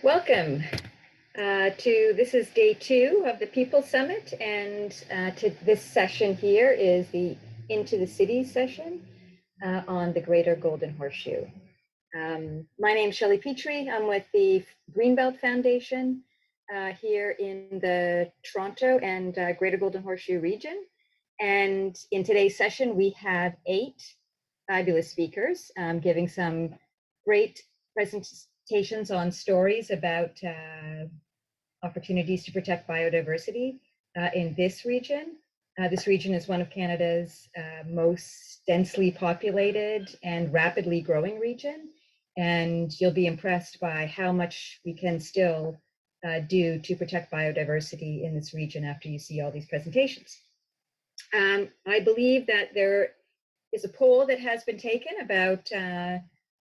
Welcome this is day 2 of the People Summit, and to this session here is the Into the Cities session on the Greater Golden Horseshoe. My name is Shelley Petrie. I'm with the Greenbelt Foundation here in the Toronto and Greater Golden Horseshoe region. And in today's session, we have 8 fabulous speakers giving some great presentations on stories about opportunities to protect biodiversity in this region. This region is one of Canada's most densely populated and rapidly growing region. And you'll be impressed by how much we can still do to protect biodiversity in this region after you see all these presentations. I believe that there is a poll that has been taken about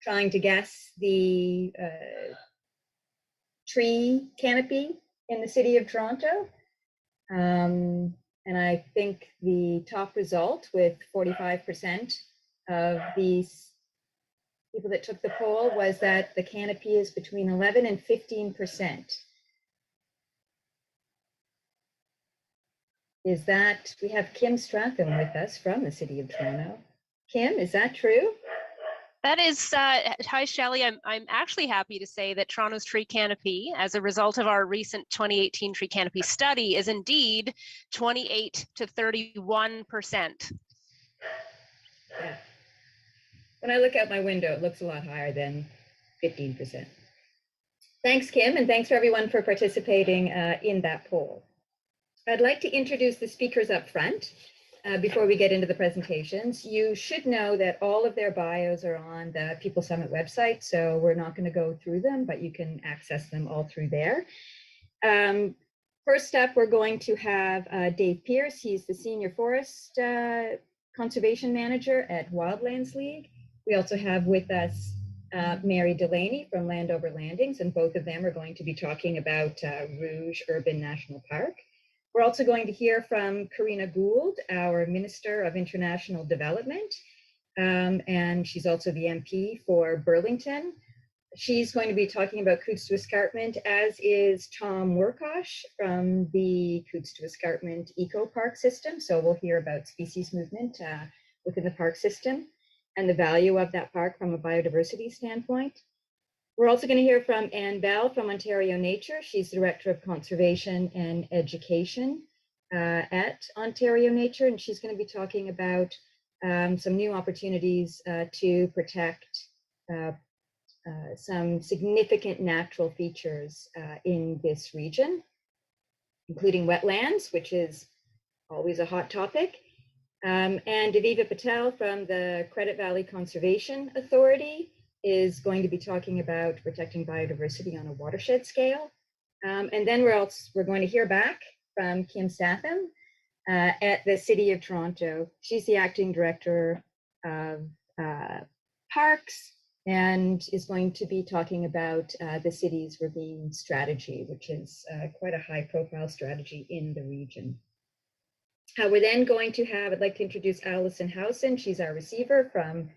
trying to guess the tree canopy in the city of Toronto. And I think the top result, with 45% of these people that took the poll, was that the canopy is between 11 and 15%. Is that, we have Kim Statham with us from the city of Toronto. Kim, is that true? That is, hi Shelley, I'm actually happy to say that Toronto's tree canopy, as a result of our recent 2018 tree canopy study, is indeed 28 to 31%. Yeah. When I look out my window, it looks a lot higher than 15%. Thanks, Kim, and thanks for everyone for participating in that poll. I'd like to introduce the speakers up front. Before we get into the presentations. You should know that all of their bios are on the People Summit website, so we're not going to go through them, but you can access them all through there. First up, we're going to have Dave Pearce. He's the Senior Forest Conservation Manager at Wildlands League. We also have with us Mary Delaney from Landover Landings, and both of them are going to be talking about Rouge Urban National Park. We're also going to hear from Karina Gould, our Minister of International Development, and she's also the MP for Burlington. She's going to be talking about Cootes to Escarpment, as is Tom Wiercioch from the Cootes to Escarpment EcoPark system. So we'll hear about species movement within the park system and the value of that park from a biodiversity standpoint. We're also going to hear from Anne Bell from Ontario Nature. She's the Director of Conservation and Education at Ontario Nature, and she's going to be talking about some new opportunities to protect some significant natural features in this region, including wetlands, which is always a hot topic. And Aviva Patel from the Credit Valley Conservation Authority is going to be talking about protecting biodiversity on a watershed scale. And then we're going to hear back from Kim Statham at the City of Toronto. She's the Acting Director of Parks and is going to be talking about the city's Ravine strategy, which is quite a high profile strategy in the region. We're then going to have, I'd like to introduce Alison Howson. She's our receiver from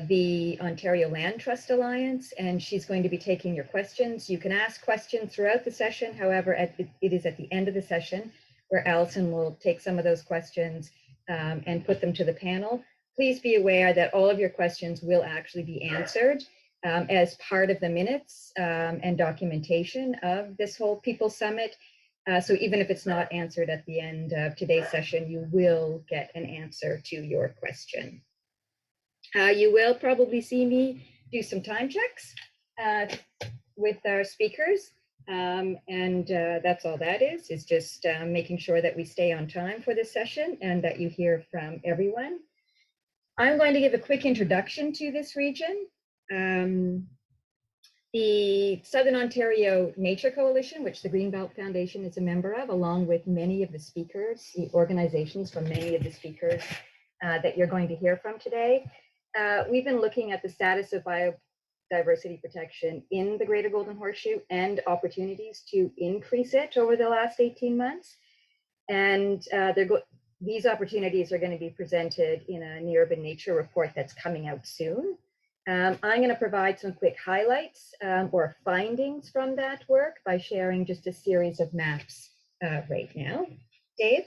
the Ontario Land Trust Alliance, and she's going to be taking your questions. You can ask questions throughout the session. However, it is at the end of the session where Alison will take some of those questions and put them to the panel. Please be aware that all of your questions will actually be answered as part of the minutes and documentation of this whole People Summit. So even if it's not answered at the end of today's session, you will get an answer to your question. You will probably see me do some time checks with our speakers, and that's all that is just making sure that we stay on time for this session and that you hear from everyone. I'm going to give a quick introduction to this region. The Southern Ontario Nature Coalition, which the Greenbelt Foundation is a member of, along with many of the speakers, the organizations from many of the speakers that you're going to hear from today. We've been looking at the status of biodiversity protection in the Greater Golden Horseshoe and opportunities to increase it over the last 18 months. And these opportunities are going to be presented in a Near Urban Nature report that's coming out soon. I'm going to provide some quick highlights or findings from that work by sharing just a series of maps right now. Dave?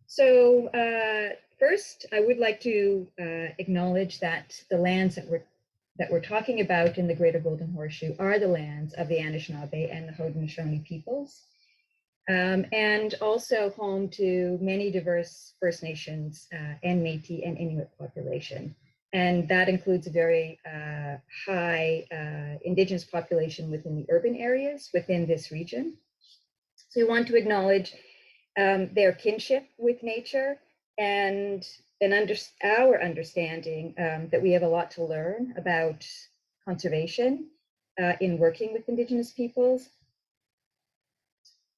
So first, I would like to acknowledge that the lands that we're talking about in the Greater Golden Horseshoe are the lands of the Anishinaabe and the Haudenosaunee peoples, and also home to many diverse First Nations and Métis and Inuit population. And that includes a very high Indigenous population within the urban areas within this region. So we want to acknowledge their kinship with nature and our understanding that we have a lot to learn about conservation in working with Indigenous peoples.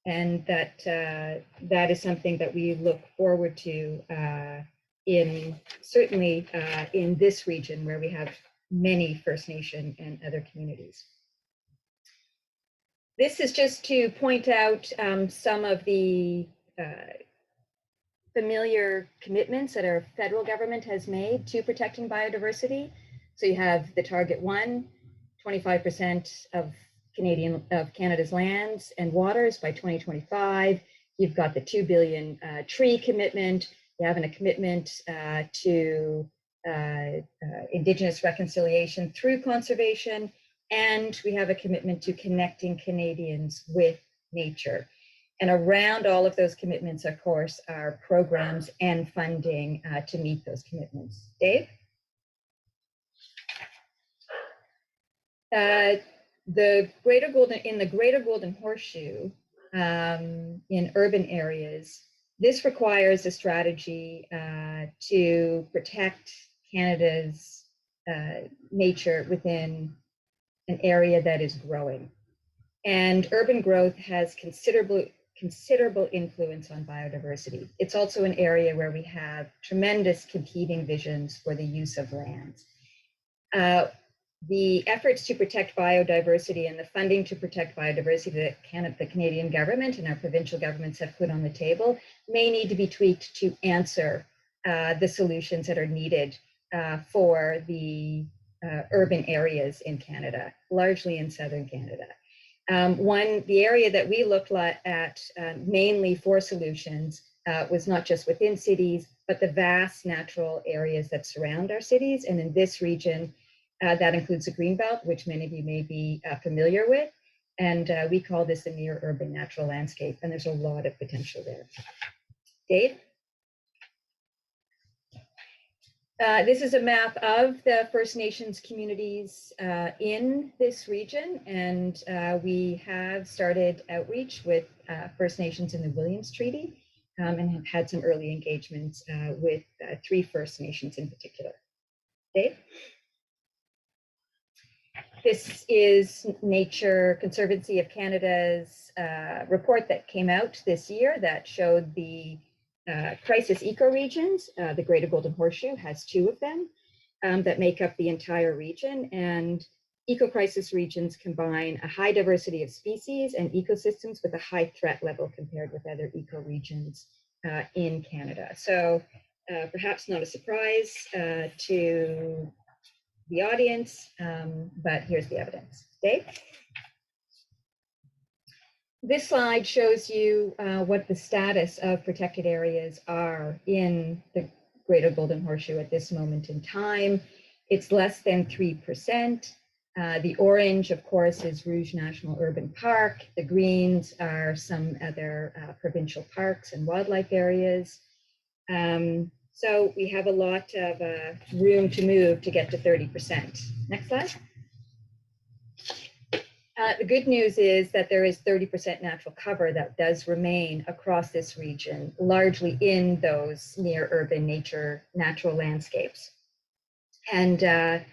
And that that is something that we look forward to certainly in this region where we have many First Nation and other communities. This is just to point out some of the familiar commitments that our federal government has made to protecting biodiversity. So you have the Target 1, 25% of Canada's lands and waters by 2025. You've got the 2 billion tree commitment. You have a commitment to Indigenous reconciliation through conservation. And we have a commitment to connecting Canadians with nature. And around all of those commitments, of course, are programs and funding to meet those commitments. Dave? In the Greater Golden Horseshoe, in urban areas, this requires a strategy to protect Canada's nature within an area that is growing. And urban growth has considerable influence on biodiversity. It's also an area where we have tremendous competing visions for the use of lands. The efforts to protect biodiversity and the funding to protect biodiversity that the Canadian government and our provincial governments have put on the table may need to be tweaked to answer the solutions that are needed for the urban areas in Canada, largely in southern Canada. The area that we looked at mainly for solutions was not just within cities, but the vast natural areas that surround our cities. And in this region, that includes the Greenbelt, which many of you may be familiar with. And we call this a near urban natural landscape. And there's a lot of potential there. Dave? This is a map of the First Nations communities in this region, and we have started outreach with First Nations in the Williams Treaty and have had some early engagements with 3 First Nations in particular. Dave? This is Nature Conservancy of Canada's report that came out this year that showed the crisis ecoregions. The Greater Golden Horseshoe has 2 of them that make up the entire region, and eco-crisis regions combine a high diversity of species and ecosystems with a high threat level compared with other ecoregions in Canada. So perhaps not a surprise to the audience, but here's the evidence. Dave? This slide shows you what the status of protected areas are in the Greater Golden Horseshoe at this moment in time. It's less than 3%. The orange, of course, is Rouge National Urban Park. The greens are some other provincial parks and wildlife areas. So we have a lot of room to move to get to 30%. Next slide. The good news is that there is 30% natural cover that does remain across this region, largely in those near urban natural landscapes. And a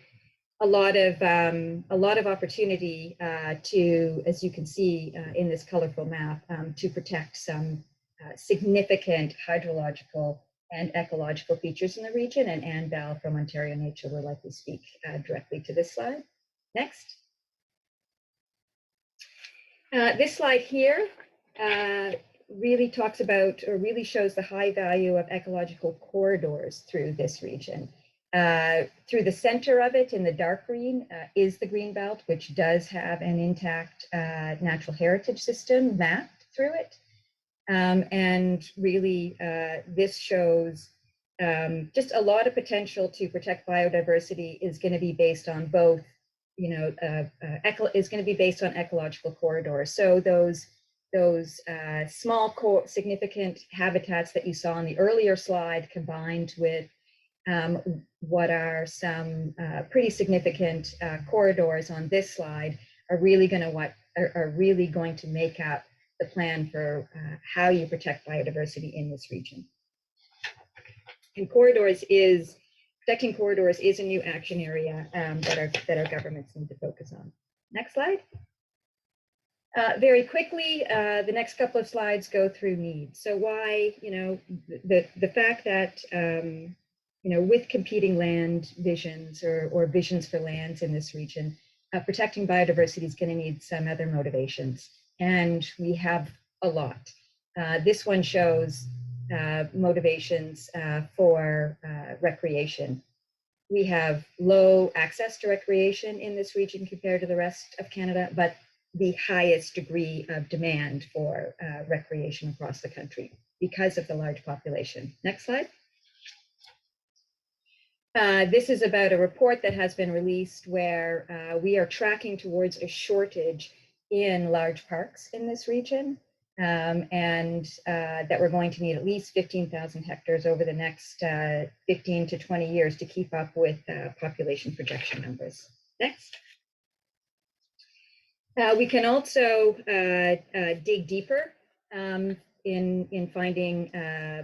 lot of opportunity to, as you can see in this colorful map, to protect some significant hydrological and ecological features in the region. And Anne Bell from Ontario Nature will likely speak directly to this slide. Next. This slide here really talks about, or really shows the high value of ecological corridors through this region. Through the center of it in the dark green is the Greenbelt, which does have an intact natural heritage system mapped through it. And really, this shows just a lot of potential to protect biodiversity is going to be based on both, is going to be based on ecological corridors. So those small significant habitats that you saw on the earlier slide, combined with what are some pretty significant corridors on this slide, are really going to make up the plan for how you protect biodiversity in this region. And protecting corridors is a new action area that our governments need to focus on. Next slide. Very quickly, the next couple of slides go through needs. So why, the fact that, with competing land visions or visions for lands in this region, protecting biodiversity is going to need some other motivations. And we have a lot. This one shows motivations for recreation. We have low access to recreation in this region compared to the rest of Canada, but the highest degree of demand for recreation across the country because of the large population. Next slide. This is about a report that has been released where we are tracking towards a shortage in large parks in this region, and that we're going to need at least 15,000 hectares over the next 15 to 20 years to keep up with population projection numbers. Next. We can also dig deeper in finding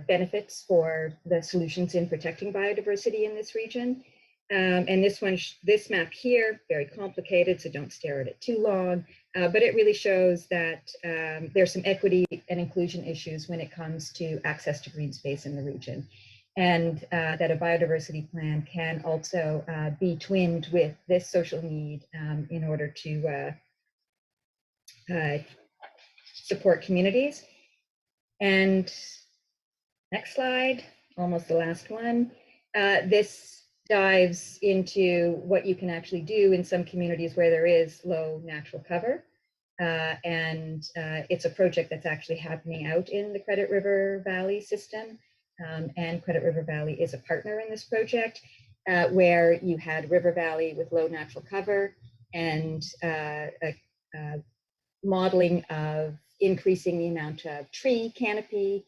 benefits for the solutions in protecting biodiversity in this region. And this map here, very complicated, so don't stare at it too long, but it really shows that there's some equity and inclusion issues when it comes to access to green space in the region. And that a biodiversity plan can also be twinned with this social need in order to support communities. And next slide, almost the last one. This dives into what you can actually do in some communities where there is low natural cover. And it's a project that's actually happening out in the Credit River Valley system. And Credit River Valley is a partner in this project, where you had River Valley with low natural cover and modeling of increasing the amount of tree canopy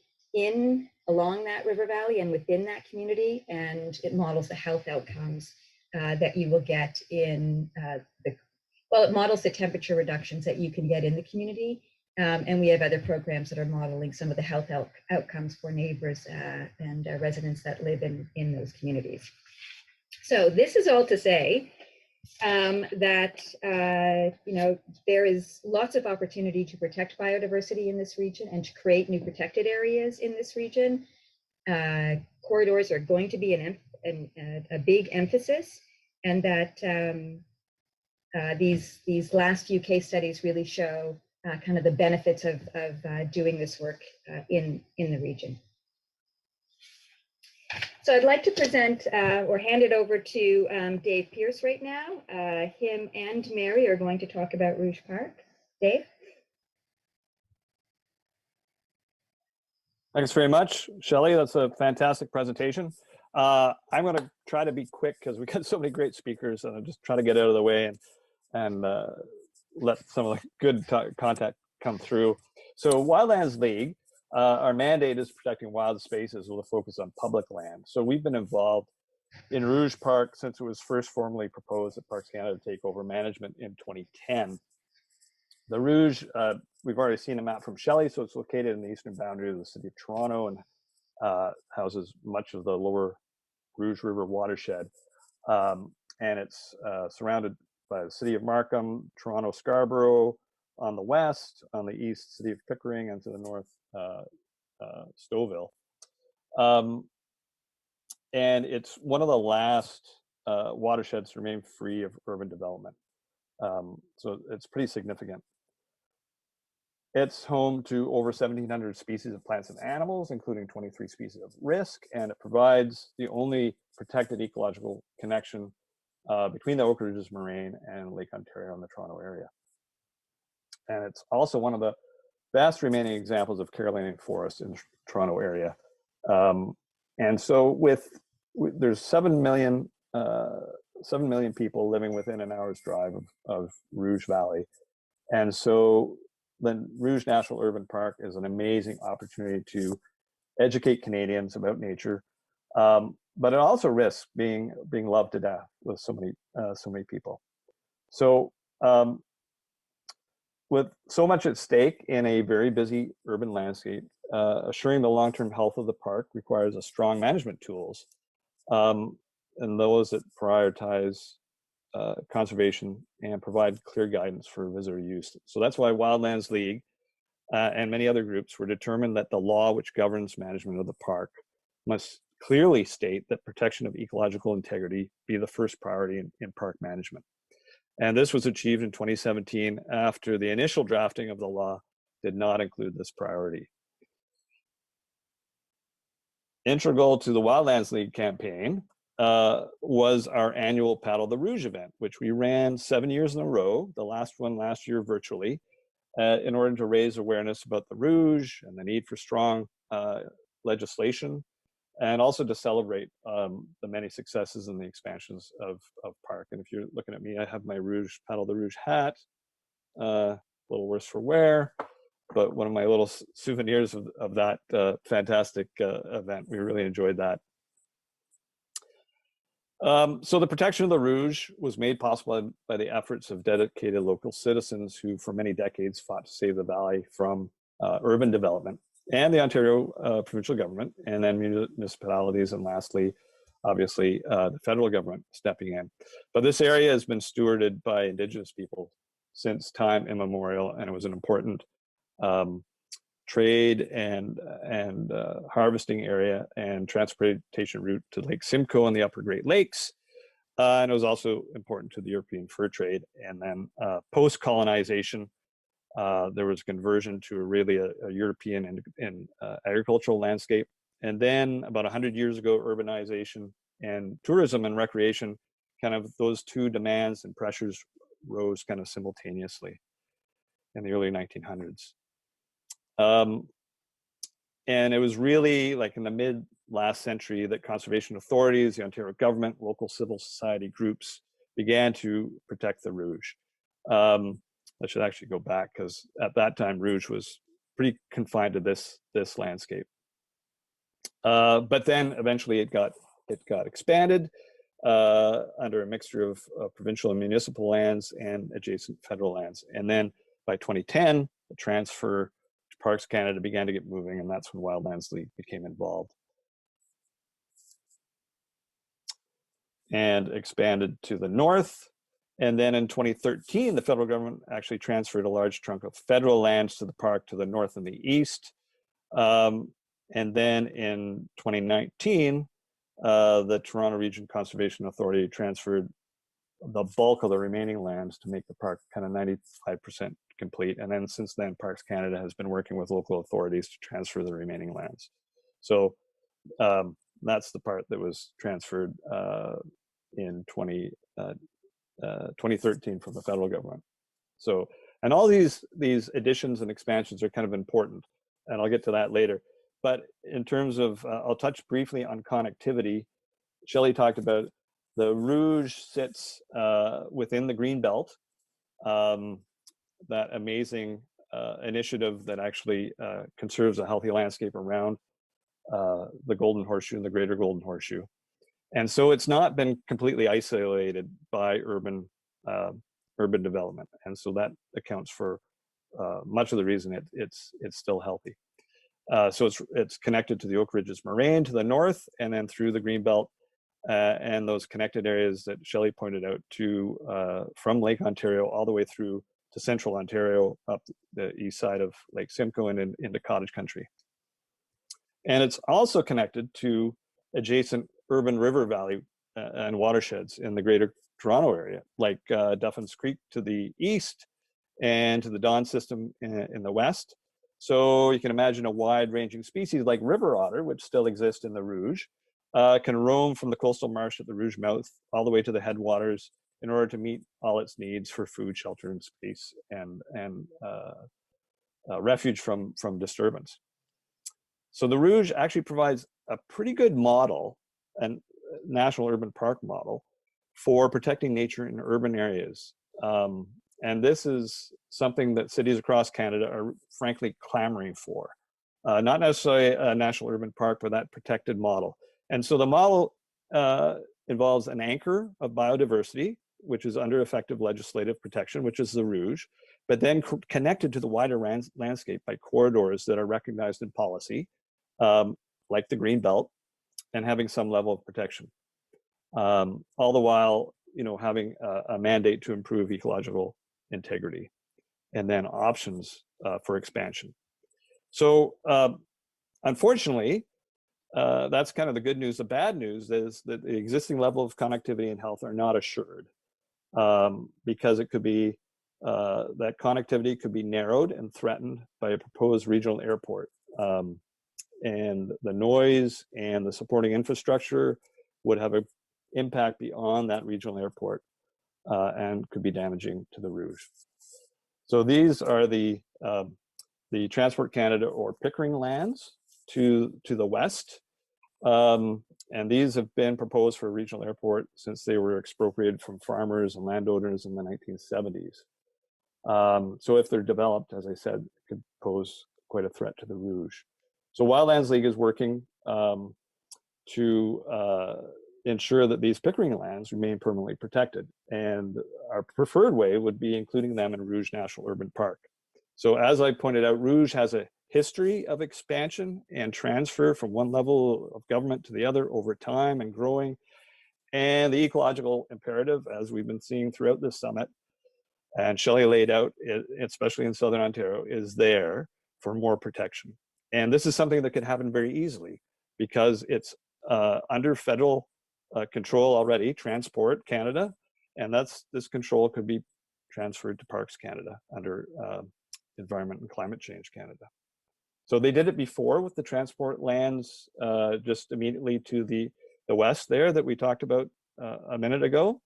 along that river valley and within that community, and it models the health outcomes that you will get in it models the temperature reductions that you can get in the community, and we have other programs that are modeling some of the health outcomes for neighbors and residents that live in those communities. So this is all to say that there is lots of opportunity to protect biodiversity in this region and to create new protected areas in this region. Corridors are going to be a big emphasis, and that these last few case studies really show kind of the benefits of doing this work in the region. So I'd like to present or hand it over to Dave Pearce right now. Him and Mary are going to talk about Rouge Park. Dave? Thanks very much, Shelley. That's a fantastic presentation. I'm going to try to be quick because we got so many great speakers, and I'm just trying to get out of the way and let some of the good content come through. So Wildlands League, our mandate is protecting wild spaces with a focus on public land. So we've been involved in Rouge Park since it was first formally proposed at Parks Canada to take over management in 2010. The Rouge, we've already seen a map from Shelley, so it's located in the eastern boundary of the city of Toronto and houses much of the lower Rouge River watershed. And it's surrounded by the city of Markham, Toronto, Scarborough on the west, on the east, city of Pickering, and to the north, Stouffville. And it's one of the last watersheds to remain free of urban development. So it's pretty significant. It's home to over 1,700 species of plants and animals, including 23 species of risk, and it provides the only protected ecological connection between the Oak Ridges Moraine and Lake Ontario in the Toronto area. And it's also one of the best remaining examples of Carolinian forest in the Toronto area. And so there's 7 million people living within an hour's drive of Rouge Valley. And so the Rouge National Urban Park is an amazing opportunity to educate Canadians about nature, but it also risks being loved to death with so many people. So with so much at stake in a very busy urban landscape, assuring the long-term health of the park requires a strong management tools, and those that prioritize conservation and provide clear guidance for visitor use. So that's why Wildlands League and many other groups were determined that the law which governs management of the park must clearly state that protection of ecological integrity be the first priority in park management. And this was achieved in 2017 after the initial drafting of the law did not include this priority. Integral to the Wildlands League campaign was our annual Paddle the Rouge event, which we ran 7 years in a row, the last one last year virtually, in order to raise awareness about the Rouge and the need for strong legislation, and also to celebrate the many successes and the expansions of park. And if you're looking at me, I have my Rouge Paddle the Rouge hat, a little worse for wear, but one of my little souvenirs of that fantastic event. We really enjoyed that. So the protection of the Rouge was made possible by the efforts of dedicated local citizens who for many decades fought to save the valley from urban development, and the Ontario provincial government, and then municipalities, and lastly, obviously, the federal government stepping in. But this area has been stewarded by Indigenous people since time immemorial, and it was an important trade and harvesting area and transportation route to Lake Simcoe and the Upper Great Lakes. And it was also important to the European fur trade. And then post-colonization, there was conversion to really a European and agricultural landscape. And then about 100 years ago, urbanization and tourism and recreation, kind of those two demands and pressures rose kind of simultaneously in the early 1900s. And it was really like in the mid last century that conservation authorities, the Ontario government, local civil society groups began to protect the Rouge. I should actually go back because at that time Rouge was pretty confined to this landscape. But then eventually it got expanded under a mixture of provincial and municipal lands and adjacent federal lands. And then by 2010, the transfer to Parks Canada began to get moving, and that's when Wildlands League became involved and expanded to the north. And then in 2013, the federal government actually transferred a large chunk of federal lands to the park to the north and the east. And then in 2019, the Toronto Region Conservation Authority transferred the bulk of the remaining lands to make the park kind of 95% complete. And then since then, Parks Canada has been working with local authorities to transfer the remaining lands. So that's the part that was transferred in 2013 from the federal government. So, and all these additions and expansions are kind of important, and I'll get to that later. But in terms of, I'll touch briefly on connectivity. Shelley talked about the Rouge sits within the Greenbelt, that amazing initiative that actually conserves a healthy landscape around the Golden Horseshoe and the Greater Golden Horseshoe. And so it's not been completely isolated by urban development. And so that accounts for much of the reason it's still healthy. So it's connected to the Oak Ridges Moraine to the north, and then through the Greenbelt and those connected areas that Shelley pointed out to from Lake Ontario all the way through to central Ontario, up the east side of Lake Simcoe and into cottage country. And it's also connected to adjacent urban river valley and watersheds in the Greater Toronto area, like Duffins Creek to the east and to the Don system in the west. So you can imagine a wide-ranging species like river otter, which still exists in the Rouge, can roam from the coastal marsh at the Rouge mouth all the way to the headwaters in order to meet all its needs for food, shelter, and space, and refuge from disturbance. So the Rouge actually provides a pretty good model, a national urban park model, for protecting nature in urban areas. And this is something that cities across Canada are frankly clamoring for. Not necessarily a national urban park, but that protected model. And so the model involves an anchor of biodiversity, which is under effective legislative protection, which is the Rouge, but then connected to the wider landscape by corridors that are recognized in policy, like the Greenbelt, and having some level of protection. All the while, having a mandate to improve ecological integrity, and then options for expansion. So unfortunately, that's kind of the good news. The bad news is that the existing level of connectivity and health are not assured, because it could be, that connectivity could be narrowed and threatened by a proposed regional airport. And the noise and the supporting infrastructure would have an impact beyond that regional airport, and could be damaging to the Rouge. So these are the Transport Canada or Pickering lands to the west. And these have been proposed for a regional airport since they were expropriated from farmers and landowners in the 1970s. So if they're developed, as I said, it could pose quite a threat to the Rouge. So Wildlands League is working to ensure that these Pickering lands remain permanently protected. And our preferred way would be including them in Rouge National Urban Park. So as I pointed out, Rouge has a history of expansion and transfer from one level of government to the other over time and growing. And the ecological imperative, as we've been seeing throughout this summit, and Shelley laid out, especially in Southern Ontario, is there for more protection. And this is something that could happen very easily because it's under federal control already, Transport Canada, and this control could be transferred to Parks Canada under Environment and Climate Change Canada. So they did it before with the transport lands just immediately to the west there that we talked about a minute ago,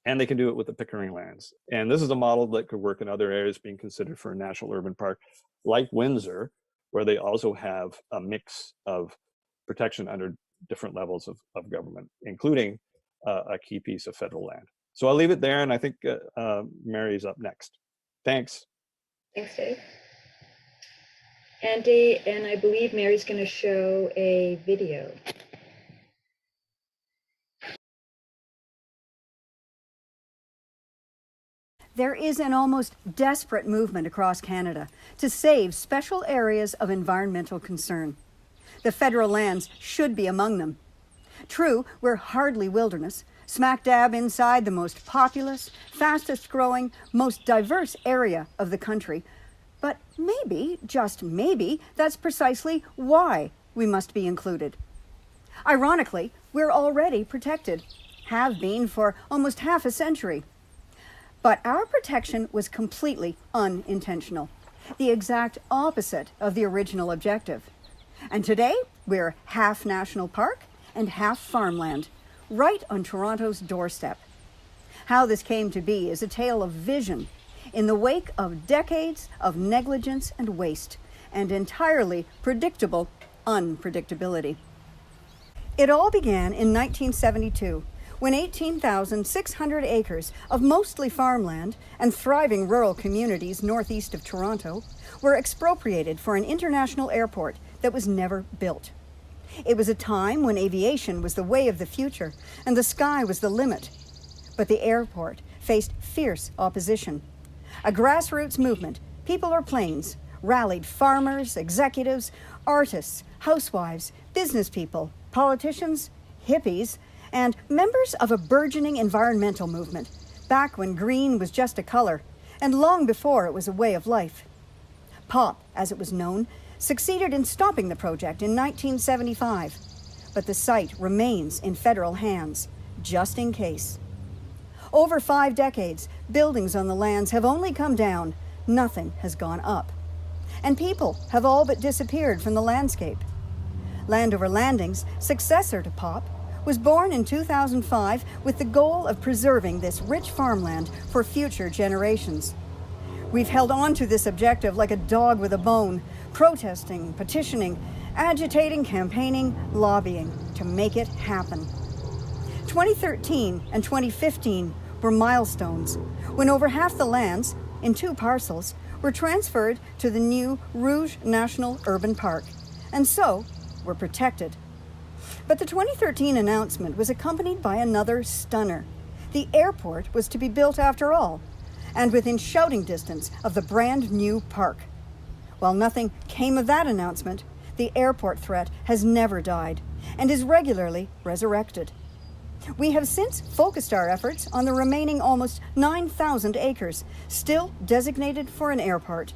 and they can do it with the Pickering lands. And this is a model that could work in other areas being considered for a national urban park, like Windsor, where they also have a mix of protection under different levels of government, including a key piece of federal land. So I'll leave it there, and I think Mary's up next. Thanks. Thanks, Dave. And I believe Mary's going to show a video. There is an almost desperate movement across Canada to save special areas of environmental concern. The federal lands should be among them. True, we're hardly wilderness, smack dab inside the most populous, fastest growing, most diverse area of the country. But maybe, just maybe, that's precisely why we must be included. Ironically, we're already protected, have been for almost half a century. But our protection was completely unintentional, the exact opposite of the original objective. And today, we're half national park and half farmland, right on Toronto's doorstep. How this came to be is a tale of vision in the wake of decades of negligence and waste, and entirely predictable unpredictability. It all began in 1972, when 18,600 acres of mostly farmland and thriving rural communities northeast of Toronto were expropriated for an international airport that was never built. It was a time when aviation was the way of the future and the sky was the limit. But the airport faced fierce opposition. A grassroots movement, People or Planes, rallied farmers, executives, artists, housewives, business people, politicians, hippies, and members of a burgeoning environmental movement, back when green was just a color, and long before it was a way of life. POP, as it was known, succeeded in stopping the project in 1975, but the site remains in federal hands, just in case. Over 5 decades, buildings on the lands have only come down. Nothing has gone up. And people have all but disappeared from the landscape. Landover Landing's successor to POP was born in 2005 with the goal of preserving this rich farmland for future generations. We've held on to this objective like a dog with a bone, protesting, petitioning, agitating, campaigning, lobbying to make it happen. 2013 and 2015 were milestones when over half the lands, in 2 parcels, were transferred to the new Rouge National Urban Park, and so were protected. But the 2013 announcement was accompanied by another stunner. The airport was to be built after all, and within shouting distance of the brand new park. While nothing came of that announcement, the airport threat has never died and is regularly resurrected. We have since focused our efforts on the remaining almost 9,000 acres still designated for an airport.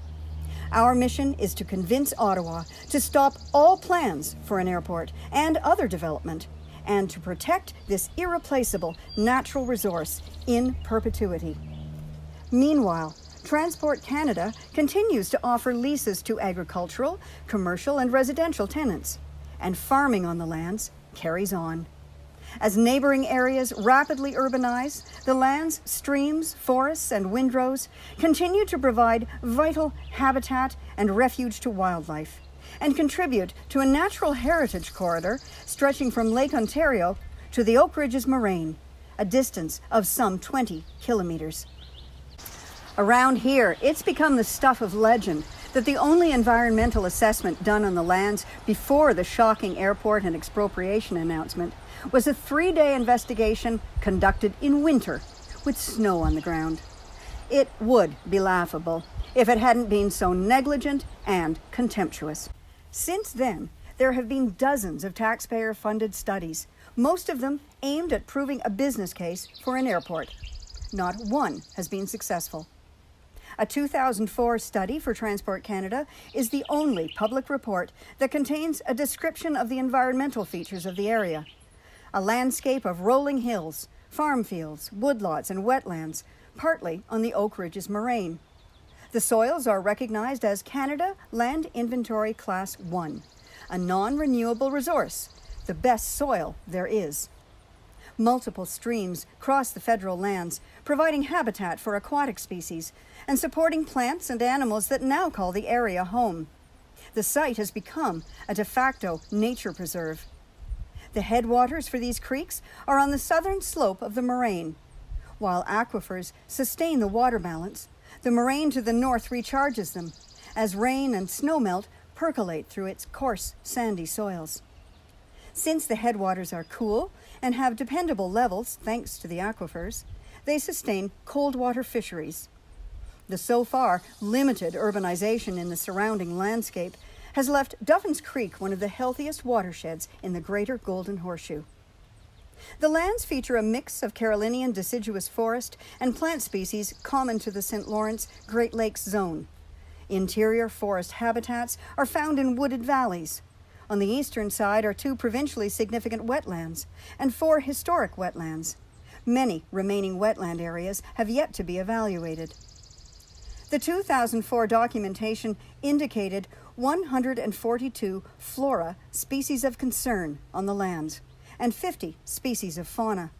Our mission is to convince Ottawa to stop all plans for an airport and other development, and to protect this irreplaceable natural resource in perpetuity. Meanwhile, Transport Canada continues to offer leases to agricultural, commercial, and residential tenants, and farming on the lands carries on. As neighboring areas rapidly urbanize, the lands, streams, forests, and windrows continue to provide vital habitat and refuge to wildlife, and contribute to a natural heritage corridor stretching from Lake Ontario to the Oak Ridges Moraine, a distance of some 20 kilometers. Around here, it's become the stuff of legend that the only environmental assessment done on the lands before the shocking airport and expropriation announcement was a 3-day investigation conducted in winter with snow on the ground. It would be laughable if it hadn't been so negligent and contemptuous. Since then, there have been dozens of taxpayer-funded studies, most of them aimed at proving a business case for an airport. Not one has been successful. A 2004 study for Transport Canada is the only public report that contains a description of the environmental features of the area. A landscape of rolling hills, farm fields, woodlots, and wetlands, partly on the Oak Ridges Moraine. The soils are recognized as Canada Land Inventory Class 1, a non-renewable resource, the best soil there is. Multiple streams cross the federal lands, providing habitat for aquatic species and supporting plants and animals that now call the area home. The site has become a de facto nature preserve. The headwaters for these creeks are on the southern slope of the moraine. While aquifers sustain the water balance, the moraine to the north recharges them as rain and snowmelt percolate through its coarse, sandy soils. Since the headwaters are cool and have dependable levels thanks to the aquifers, they sustain cold water fisheries. The so far limited urbanization in the surrounding landscape has left Duffins Creek one of the healthiest watersheds in the greater Golden Horseshoe. The lands feature a mix of Carolinian deciduous forest and plant species common to the St. Lawrence Great Lakes zone. Interior forest habitats are found in wooded valleys. On the eastern side are 2 provincially significant wetlands and 4 historic wetlands. Many remaining wetland areas have yet to be evaluated. The 2004 documentation indicated 142 flora species of concern on the lands and 50 species of fauna.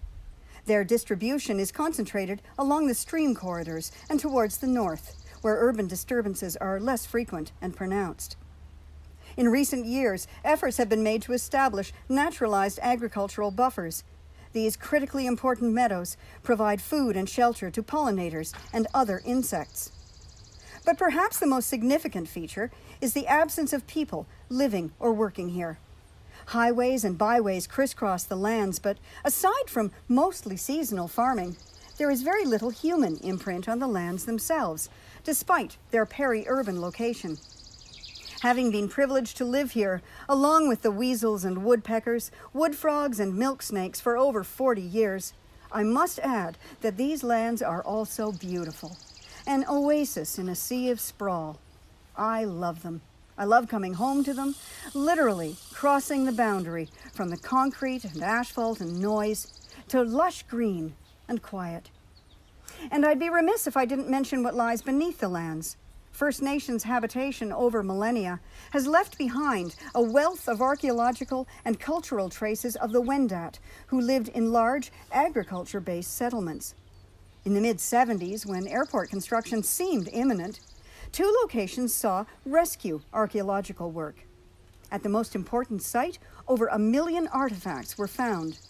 Their distribution is concentrated along the stream corridors and towards the north, where urban disturbances are less frequent and pronounced. In recent years, efforts have been made to establish naturalized agricultural buffers. These critically important meadows provide food and shelter to pollinators and other insects. But perhaps the most significant feature is the absence of people living or working here. Highways and byways crisscross the lands, but aside from mostly seasonal farming, there is very little human imprint on the lands themselves, despite their peri-urban location. Having been privileged to live here, along with the weasels and woodpeckers, wood frogs and milk snakes for over 40 years, I must add that these lands are also beautiful. An oasis in a sea of sprawl. I love them. I love coming home to them, literally crossing the boundary from the concrete and asphalt and noise to lush green and quiet. And I'd be remiss if I didn't mention what lies beneath the lands. First Nations habitation over millennia has left behind a wealth of archaeological and cultural traces of the Wendat, who lived in large agriculture-based settlements. In the mid-70s, when airport construction seemed imminent, 2 locations saw rescue archaeological work. At the most important site, over 1 million artifacts were found.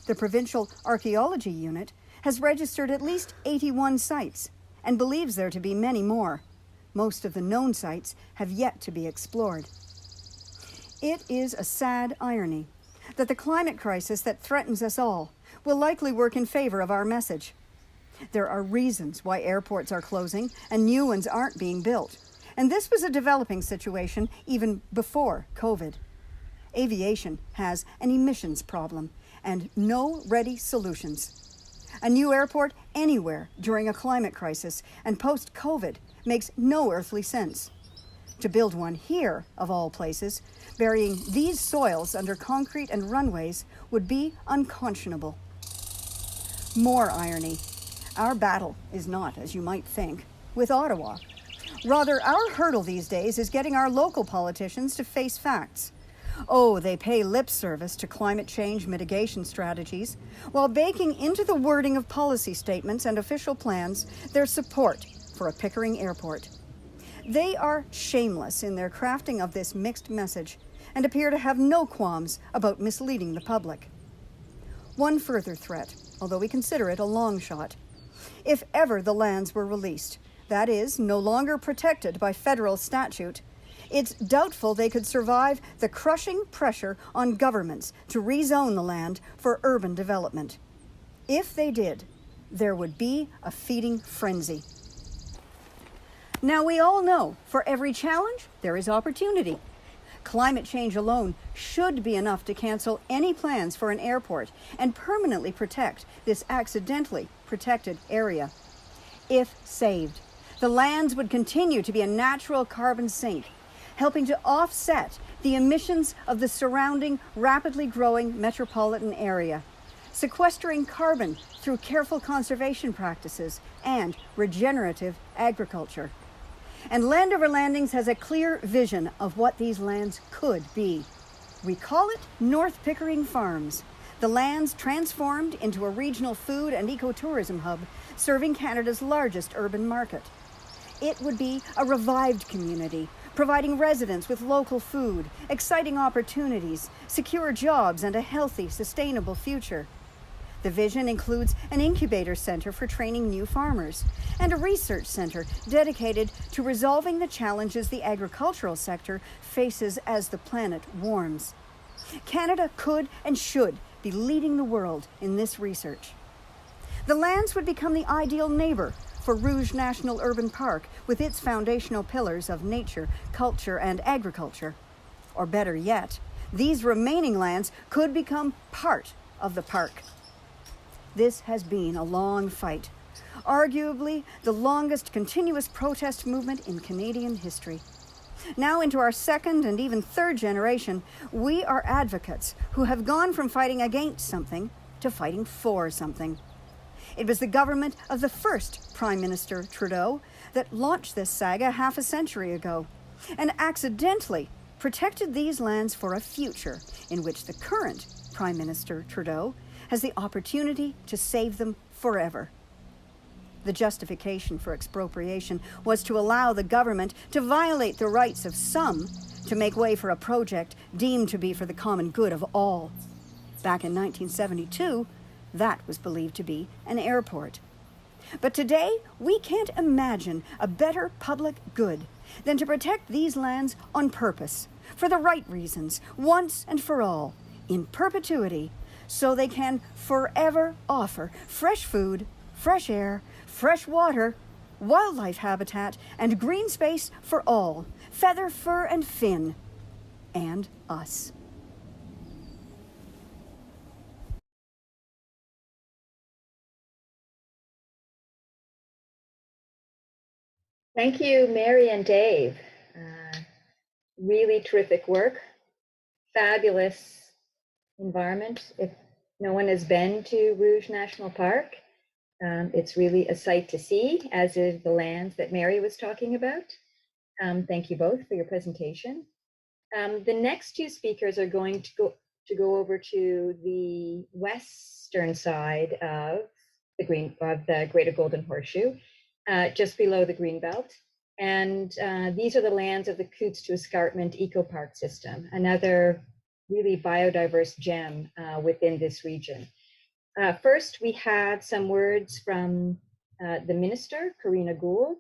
The Provincial Archaeology Unit has registered at least 81 sites and believes there to be many more. Most of the known sites have yet to be explored. It is a sad irony that the climate crisis that threatens us all will likely work in favor of our message. There are reasons why airports are closing and new ones aren't being built, and this was a developing situation even before COVID. Aviation has an emissions problem and no ready solutions. A new airport anywhere during a climate crisis and post-COVID makes no earthly sense. To build one here, of all places, burying these soils under concrete and runways would be unconscionable. More irony. Our battle is not, as you might think, with Ottawa. Rather, our hurdle these days is getting our local politicians to face facts. Oh, they pay lip service to climate change mitigation strategies while baking into the wording of policy statements and official plans their support for a Pickering airport. They are shameless in their crafting of this mixed message and appear to have no qualms about misleading the public. One further threat, although we consider it a long shot. If ever the lands were released, that is, no longer protected by federal statute, it's doubtful they could survive the crushing pressure on governments to rezone the land for urban development. If they did, there would be a feeding frenzy. Now, we all know for every challenge, there is opportunity. Climate change alone should be enough to cancel any plans for an airport and permanently protect this accidentally protected area. If saved, the lands would continue to be a natural carbon sink, helping to offset the emissions of the surrounding rapidly growing metropolitan area, sequestering carbon through careful conservation practices and regenerative agriculture. And Land Over Landings has a clear vision of what these lands could be. We call it North Pickering Farms, the lands transformed into a regional food and ecotourism hub serving Canada's largest urban market. It would be a revived community, providing residents with local food, exciting opportunities, secure jobs, and a healthy, sustainable future. The vision includes an incubator center for training new farmers and a research center dedicated to resolving the challenges the agricultural sector faces as the planet warms. Canada could and should be leading the world in this research. The lands would become the ideal neighbor for Rouge National Urban Park with its foundational pillars of nature, culture, and agriculture. Or better yet, these remaining lands could become part of the park. This has been a long fight, arguably the longest continuous protest movement in Canadian history. Now into our second and even third generation, we are advocates who have gone from fighting against something to fighting for something. It was the government of the first Prime Minister Trudeau that launched this saga half a century ago and accidentally protected these lands for a future in which the current Prime Minister Trudeau has the opportunity to save them forever. The justification for expropriation was to allow the government to violate the rights of some to make way for a project deemed to be for the common good of all. Back in 1972, that was believed to be an airport. But today, we can't imagine a better public good than to protect these lands on purpose, for the right reasons, once and for all, in perpetuity, so they can forever offer fresh food, fresh air, fresh water, wildlife habitat, and green space for all, feather, fur, and fin, and us. Thank you, Mary and Dave. Really terrific work. Fabulous environment. If no one has been to Rouge National Park, It's really a sight to see, as is the lands that Mary was talking about. Thank you both for your presentation. The next two speakers are going to go over to the western side of the Greater Golden Horseshoe, just below the Greenbelt. And these are the lands of the Cootes to Escarpment EcoPark system, another really biodiverse gem within this region. First, we have some words from the minister, Karina Gould,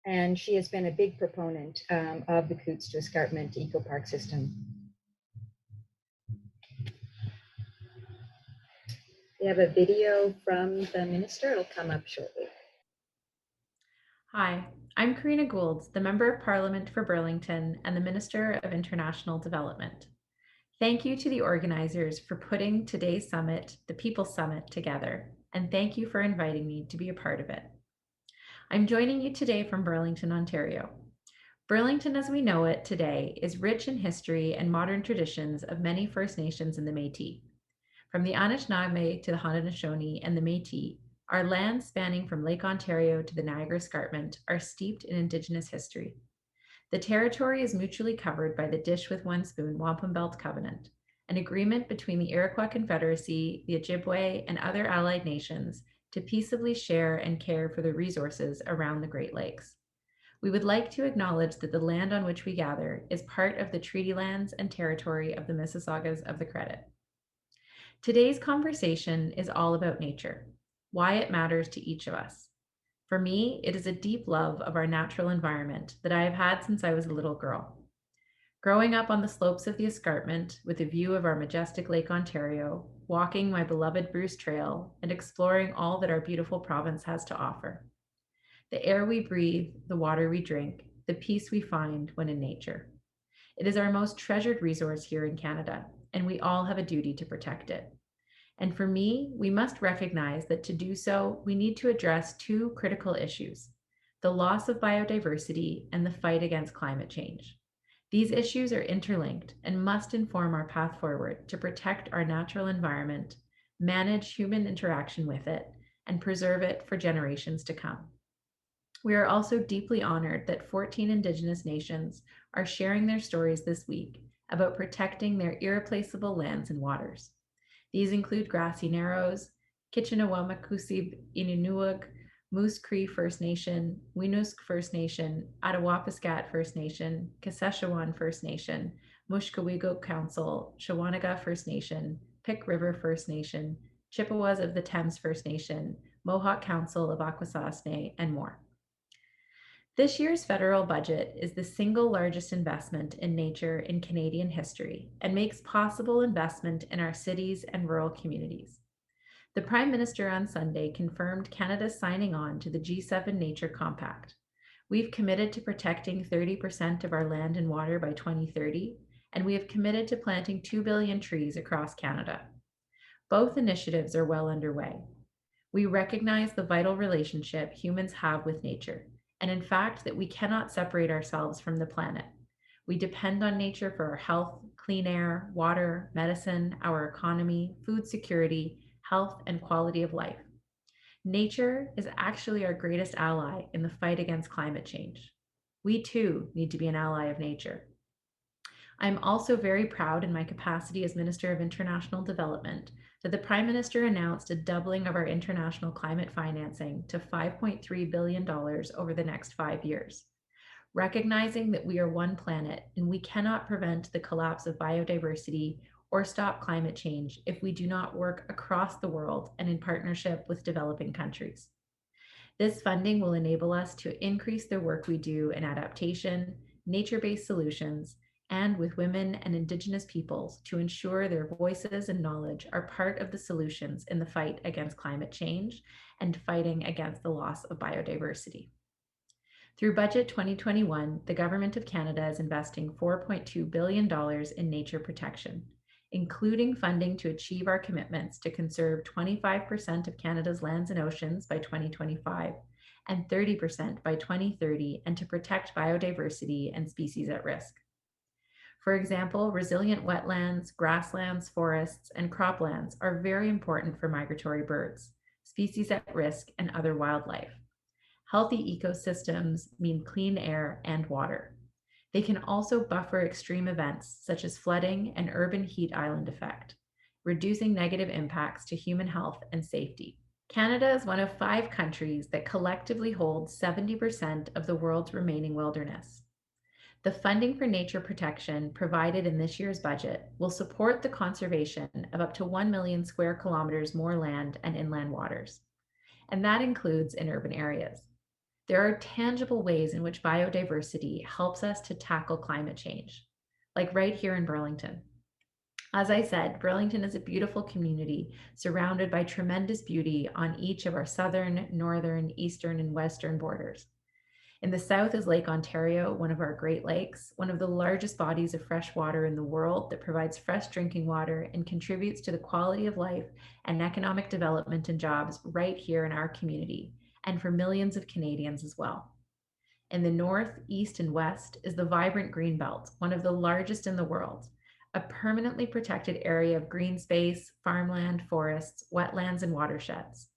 and she has been a big proponent of the Cootes to Escarpment EcoPark system. We have a video from the minister. It'll come up shortly. Hi, I'm Karina Gould, the Member of Parliament for Burlington and the Minister of International Development. Thank you to the organizers for putting today's summit, the People's Summit, together, and thank you for inviting me to be a part of it. I'm joining you today from Burlington, Ontario. Burlington as we know it today is rich in history and modern traditions of many First Nations in the Métis. From the Anishinaabe to the Haudenosaunee and the Métis, our lands spanning from Lake Ontario to the Niagara Escarpment are steeped in Indigenous history. The territory is mutually covered by the Dish with One Spoon Wampum Belt Covenant, an agreement between the Iroquois Confederacy, the Ojibwe, and other allied nations to peaceably share and care for the resources around the Great Lakes. We would like to acknowledge that the land on which we gather is part of the treaty lands and territory of the Mississaugas of the Credit. Today's conversation is all about nature, why it matters to each of us. For me, it is a deep love of our natural environment that I have had since I was a little girl. Growing up on the slopes of the Escarpment with a view of our majestic Lake Ontario, walking my beloved Bruce Trail, and exploring all that our beautiful province has to offer. The air we breathe, the water we drink, the peace we find when in nature. It is our most treasured resource here in Canada, and we all have a duty to protect it. And for me, we must recognize that to do so, we need to address two critical issues: the loss of biodiversity and the fight against climate change. These issues are interlinked and must inform our path forward to protect our natural environment, manage human interaction with it, and preserve it for generations to come. We are also deeply honored that 14 Indigenous nations are sharing their stories this week about protecting their irreplaceable lands and waters. These include Grassy Narrows, Kitchener-Wamekusib Inunuig, Moose Cree First Nation, Wienusk First Nation, Attawapiskat First Nation, Kashechewan First Nation, Mushkawego Council, Shawanaga First Nation, Pick River First Nation, Chippewas of the Thames First Nation, Mohawk Council of Akwesasne, and more. This year's federal budget is the single largest investment in nature in Canadian history and makes possible investment in our cities and rural communities. The Prime Minister on Sunday confirmed Canada's signing on to the G7 Nature Compact. We've committed to protecting 30% of our land and water by 2030, and we have committed to planting 2 billion trees across Canada. Both initiatives are well underway. We recognize the vital relationship humans have with nature, and in fact that we cannot separate ourselves from the planet. We depend on nature for our health, clean air, water, medicine, our economy, food security, health, and quality of life. Nature is actually our greatest ally in the fight against climate change. We too need to be an ally of nature. I'm also very proud in my capacity as Minister of International Development that the Prime Minister announced a doubling of our international climate financing to $5.3 billion over the next 5 years. Recognizing that we are one planet and we cannot prevent the collapse of biodiversity or stop climate change if we do not work across the world and in partnership with developing countries. This funding will enable us to increase the work we do in adaptation, nature-based solutions, and with women and Indigenous peoples to ensure their voices and knowledge are part of the solutions in the fight against climate change and fighting against the loss of biodiversity. Through Budget 2021, the Government of Canada is investing $4.2 billion in nature protection, including funding to achieve our commitments to conserve 25% of Canada's lands and oceans by 2025 and 30% by 2030, and to protect biodiversity and species at risk. For example, resilient wetlands, grasslands, forests, and croplands are very important for migratory birds, species at risk, and other wildlife. Healthy ecosystems mean clean air and water. They can also buffer extreme events such as flooding and urban heat island effect, reducing negative impacts to human health and safety. Canada is one of 5 countries that collectively hold 70% of the world's remaining wilderness. The funding for nature protection provided in this year's budget will support the conservation of up to 1 million square kilometers more land and inland waters, and that includes in urban areas. There are tangible ways in which biodiversity helps us to tackle climate change, like right here in Burlington. As I said, Burlington is a beautiful community surrounded by tremendous beauty on each of our southern, northern, eastern, and western borders. In the south is Lake Ontario, one of our Great Lakes, one of the largest bodies of fresh water in the world that provides fresh drinking water and contributes to the quality of life and economic development and jobs right here in our community, and for millions of Canadians as well. In the north, east, and west is the vibrant Greenbelt, one of the largest in the world, a permanently protected area of green space, farmland, forests, wetlands, and watersheds.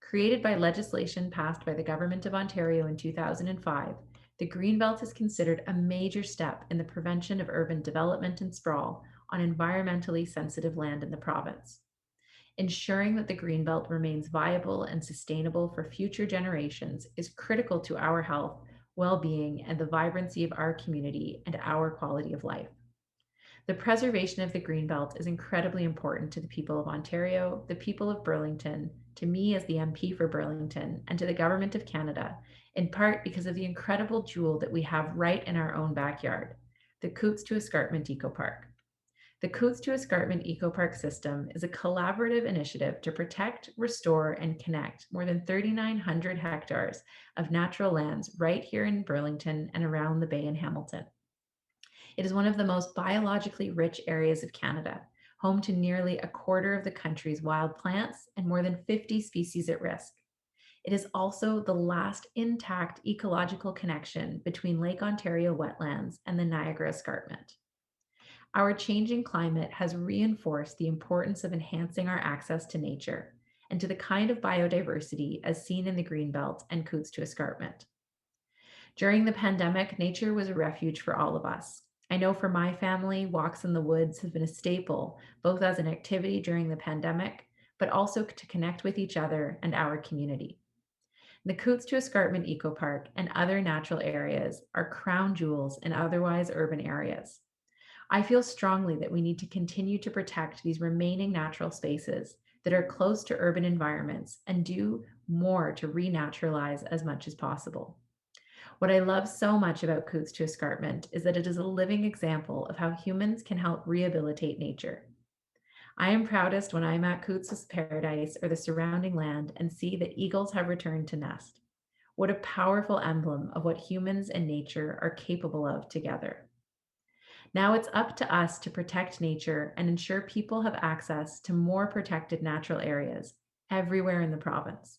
Created by legislation passed by the Government of Ontario in 2005, the Greenbelt is considered a major step in the prevention of urban development and sprawl on environmentally sensitive land in the province. Ensuring that the Greenbelt remains viable and sustainable for future generations is critical to our health, well-being, and the vibrancy of our community and our quality of life. The preservation of the Greenbelt is incredibly important to the people of Ontario, the people of Burlington, to me as the MP for Burlington, and to the Government of Canada, in part because of the incredible jewel that we have right in our own backyard, the Cootes to Escarpment EcoPark. The Cootes to Escarpment EcoPark system is a collaborative initiative to protect, restore, and connect more than 3,900 hectares of natural lands right here in Burlington and around the Bay in Hamilton. It is one of the most biologically rich areas of Canada, home to nearly a quarter of the country's wild plants and more than 50 species at risk. It is also the last intact ecological connection between Lake Ontario wetlands and the Niagara Escarpment. Our changing climate has reinforced the importance of enhancing our access to nature and to the kind of biodiversity as seen in the Greenbelt and Cootes to Escarpment. During the pandemic, nature was a refuge for all of us. I know for my family, walks in the woods have been a staple, both as an activity during the pandemic, but also to connect with each other and our community. The Cootes to Escarpment EcoPark and other natural areas are crown jewels in otherwise urban areas. I feel strongly that we need to continue to protect these remaining natural spaces that are close to urban environments and do more to renaturalize as much as possible. What I love so much about Cootes to Escarpment is that it is a living example of how humans can help rehabilitate nature. I am proudest when I'm at Cootes' Paradise or the surrounding land and see that eagles have returned to nest. What a powerful emblem of what humans and nature are capable of together. Now it's up to us to protect nature and ensure people have access to more protected natural areas everywhere in the province.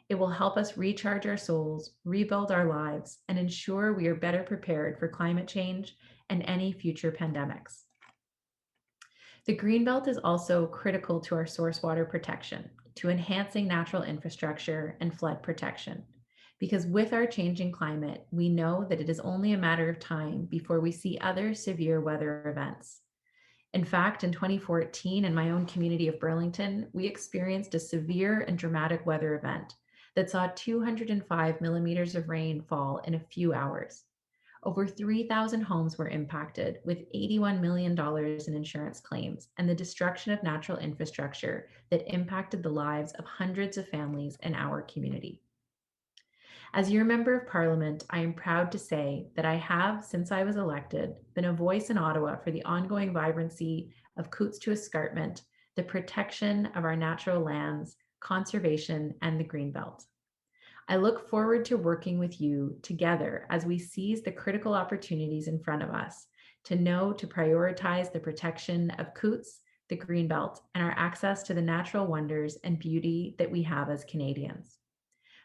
It will help us recharge our souls, rebuild our lives, and ensure we are better prepared for climate change and any future pandemics. The Greenbelt is also critical to our source water protection, to enhancing natural infrastructure and flood protection. Because with our changing climate, we know that it is only a matter of time before we see other severe weather events. In fact, in 2014, in my own community of Burlington, we experienced a severe and dramatic weather event that saw 205 millimeters of rain fall in a few hours. Over 3,000 homes were impacted, with $81 million in insurance claims and the destruction of natural infrastructure that impacted the lives of hundreds of families in our community. As your Member of Parliament, I am proud to say that I have, since I was elected, been a voice in Ottawa for the ongoing vibrancy of Cootes to Escarpment, the protection of our natural lands, conservation, and the Greenbelt. I look forward to working with you together as we seize the critical opportunities in front of us to know to prioritize the protection of Cootes, the Greenbelt, and our access to the natural wonders and beauty that we have as Canadians.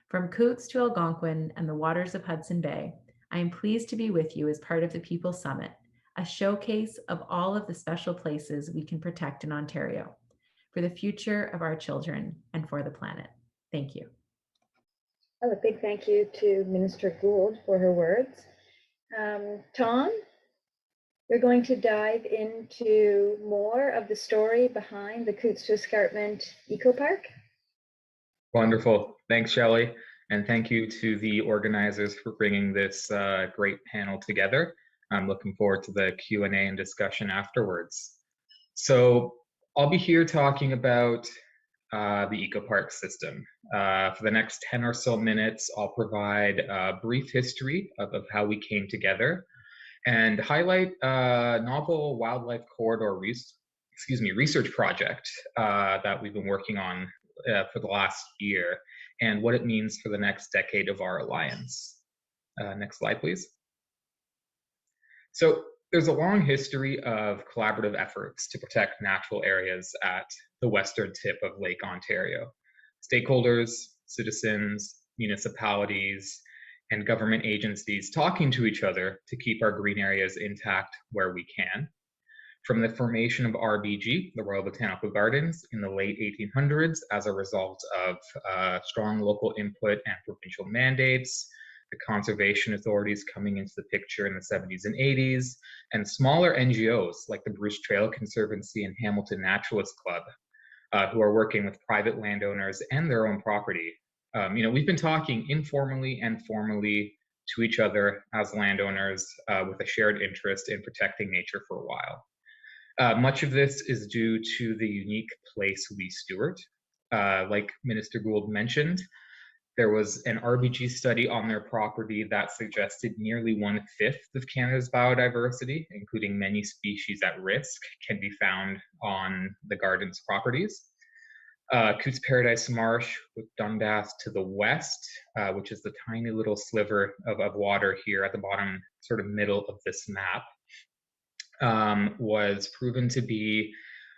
From Cootes to Algonquin and the waters of Hudson Bay, I am pleased to be with you as part of the People's Summit, a showcase of all of the special places we can protect in Ontario, for the future of our children and for the planet. Thank you. Well, a big thank you to Minister Gould for her words. Tom, you're going to dive into more of the story behind the Cootes to Escarpment EcoPark. Wonderful. Thanks, Shelley. And thank you to the organizers for bringing this great panel together. I'm looking forward to the Q&A and discussion afterwards. So I'll be here talking about the EcoPark system. For the next 10 or so minutes, I'll provide a brief history of how we came together and highlight a novel wildlife corridor research project that we've been working on for the last year and what it means for the next decade of our alliance. Next slide, please. So there's a long history of collaborative efforts to protect natural areas at the western tip of Lake Ontario. Stakeholders, citizens, municipalities, and government agencies talking to each other to keep our green areas intact where we can. From the formation of RBG, the Royal Botanical Gardens, in the late 1800s as a result of strong local input and provincial mandates, the conservation authorities coming into the picture in the 70s and 80s, and smaller NGOs like the Bruce Trail Conservancy and Hamilton Naturalist Club, who are working with private landowners and their own property. We've been talking informally and formally to each other as landowners with a shared interest in protecting nature for a while. Much of this is due to the unique place we steward. Like Minister Gould mentioned, there was an RBG study on their property that suggested nearly 1/5 of Canada's biodiversity, including many species at risk, can be found on the garden's properties. Cootes Paradise Marsh with Dundas to the west, which is the tiny little sliver of water here at the bottom, sort of middle of this map, was proven to be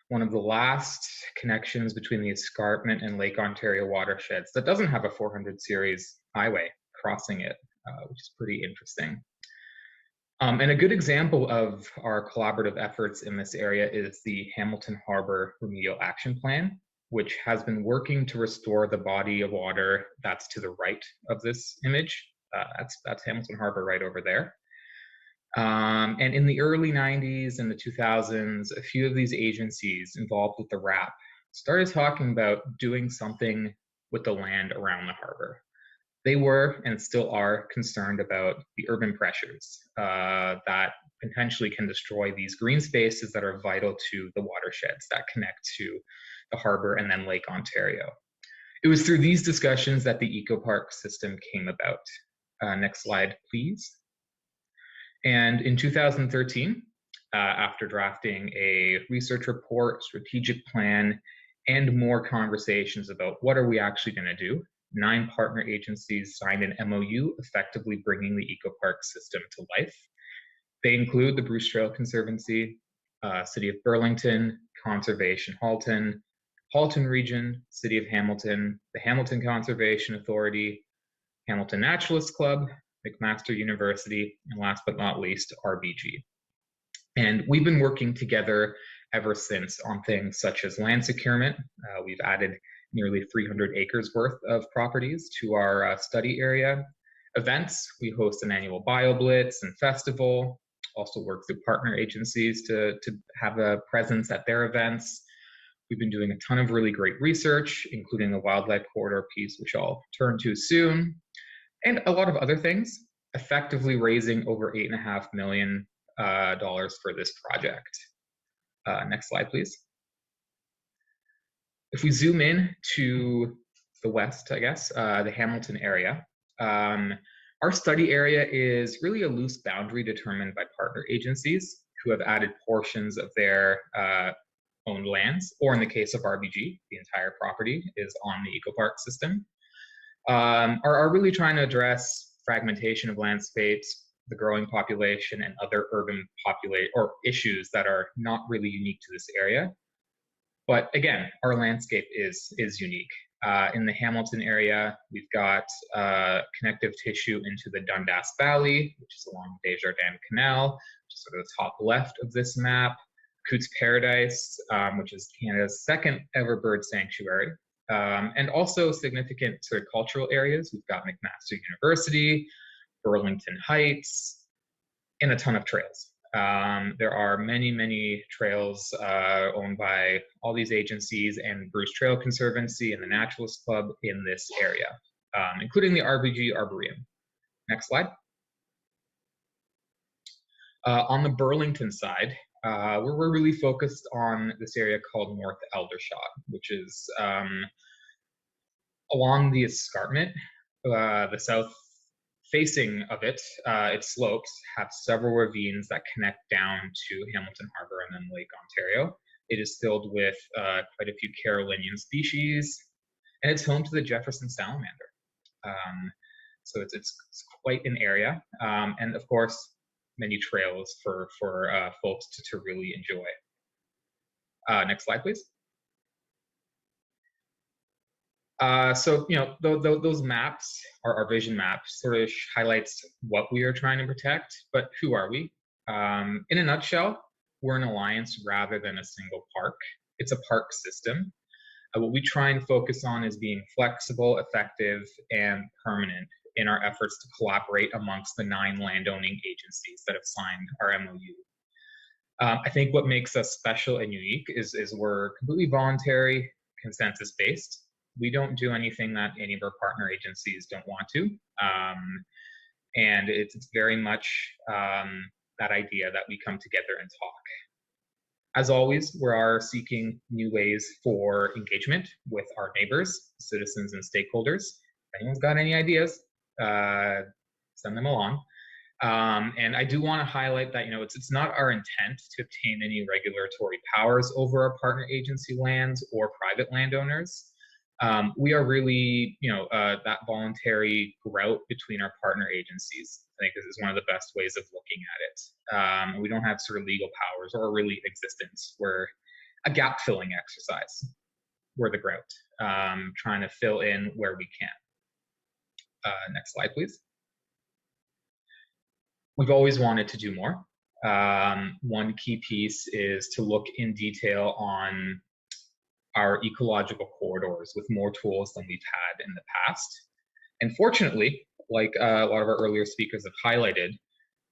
one of the last connections between the Escarpment and Lake Ontario watersheds that doesn't have a 400 series highway crossing it, which is pretty interesting. And a good example of our collaborative efforts in this area is the Hamilton Harbour Remedial Action Plan, which has been working to restore the body of water that's to the right of this image. That's Hamilton Harbour right over there. And in the early 90s and the 2000s, a few of these agencies involved with the RAP started talking about doing something with the land around the harbor. They were and still are concerned about the urban pressures that potentially can destroy these green spaces that are vital to the watersheds that connect to the harbor and then Lake Ontario. It was through these discussions that the EcoPark system came about. Next slide, please. And in 2013, after drafting a research report, strategic plan, and more conversations about what are we actually going to do, 9 partner agencies signed an MOU effectively bringing the EcoPark system to life. They include the Bruce Trail Conservancy, City of Burlington, Conservation Halton, Halton Region, City of Hamilton, the Hamilton Conservation Authority, Hamilton Naturalist Club, McMaster University, and last but not least, RBG. And we've been working together ever since on things such as land securement. We've added nearly 300 acres worth of properties to our study area. Events, we host an annual BioBlitz and festival, also work through partner agencies to have a presence at their events. We've been doing a ton of really great research, including the wildlife corridor piece, which I'll turn to soon, and a lot of other things, effectively raising over $8.5 million for this project. Next slide, please. If we zoom in to the west, I guess, the Hamilton area, our study area is really a loose boundary determined by partner agencies who have added portions of their owned lands, or in the case of RBG, the entire property is on the EcoPark system, are really trying to address fragmentation of landscapes, the growing population, and other urban issues that are not really unique to this area. But again, our landscape is unique. In the Hamilton area, we've got connective tissue into the Dundas Valley, which is along the Desjardins Canal, which is sort of the top left of this map. Cootes Paradise, which is Canada's second ever bird sanctuary, and also significant sort of cultural areas. We've got McMaster University, Burlington Heights, and a ton of trails. There are many, many trails owned by all these agencies and Bruce Trail Conservancy and the Naturalist Club in this area, including the RBG Arboretum. Next slide. On the Burlington side, we're really focused on this area called North Aldershot, which is along the escarpment. The south facing of it, its slopes have several ravines that connect down to Hamilton Harbour and then Lake Ontario. It is filled with quite a few Carolinian species, and it's home to the Jefferson salamander. So it's quite an area, and of course, many trails for folks to really enjoy. Next slide, please. So, you know, those maps, our vision maps, sort of highlights what we are trying to protect, but who are we? In a nutshell, we're an alliance rather than a single park. It's a park system. What we try and focus on is being flexible, effective, and permanent in our efforts to collaborate amongst the 9 landowning agencies that have signed our MOU. I think what makes us special and unique is we're completely voluntary, consensus-based. We don't do anything that any of our partner agencies don't want to. And it's very much that idea that we come together and talk. As always, we are seeking new ways for engagement with our neighbors, citizens, and stakeholders. If anyone's got any ideas, send them along. And I do want to highlight that, you know, it's not our intent to obtain any regulatory powers over our partner agency lands or private landowners. We are really, you know, that voluntary grout between our partner agencies. I think this is one of the best ways of looking at it. We don't have sort of legal powers or really existence. We're a gap-filling exercise. We're the grout, trying to fill in where we can. Next slide, please. We've always wanted to do more. One key piece is to look in detail on our ecological corridors with more tools than we've had in the past. And fortunately, like a lot of our earlier speakers have highlighted,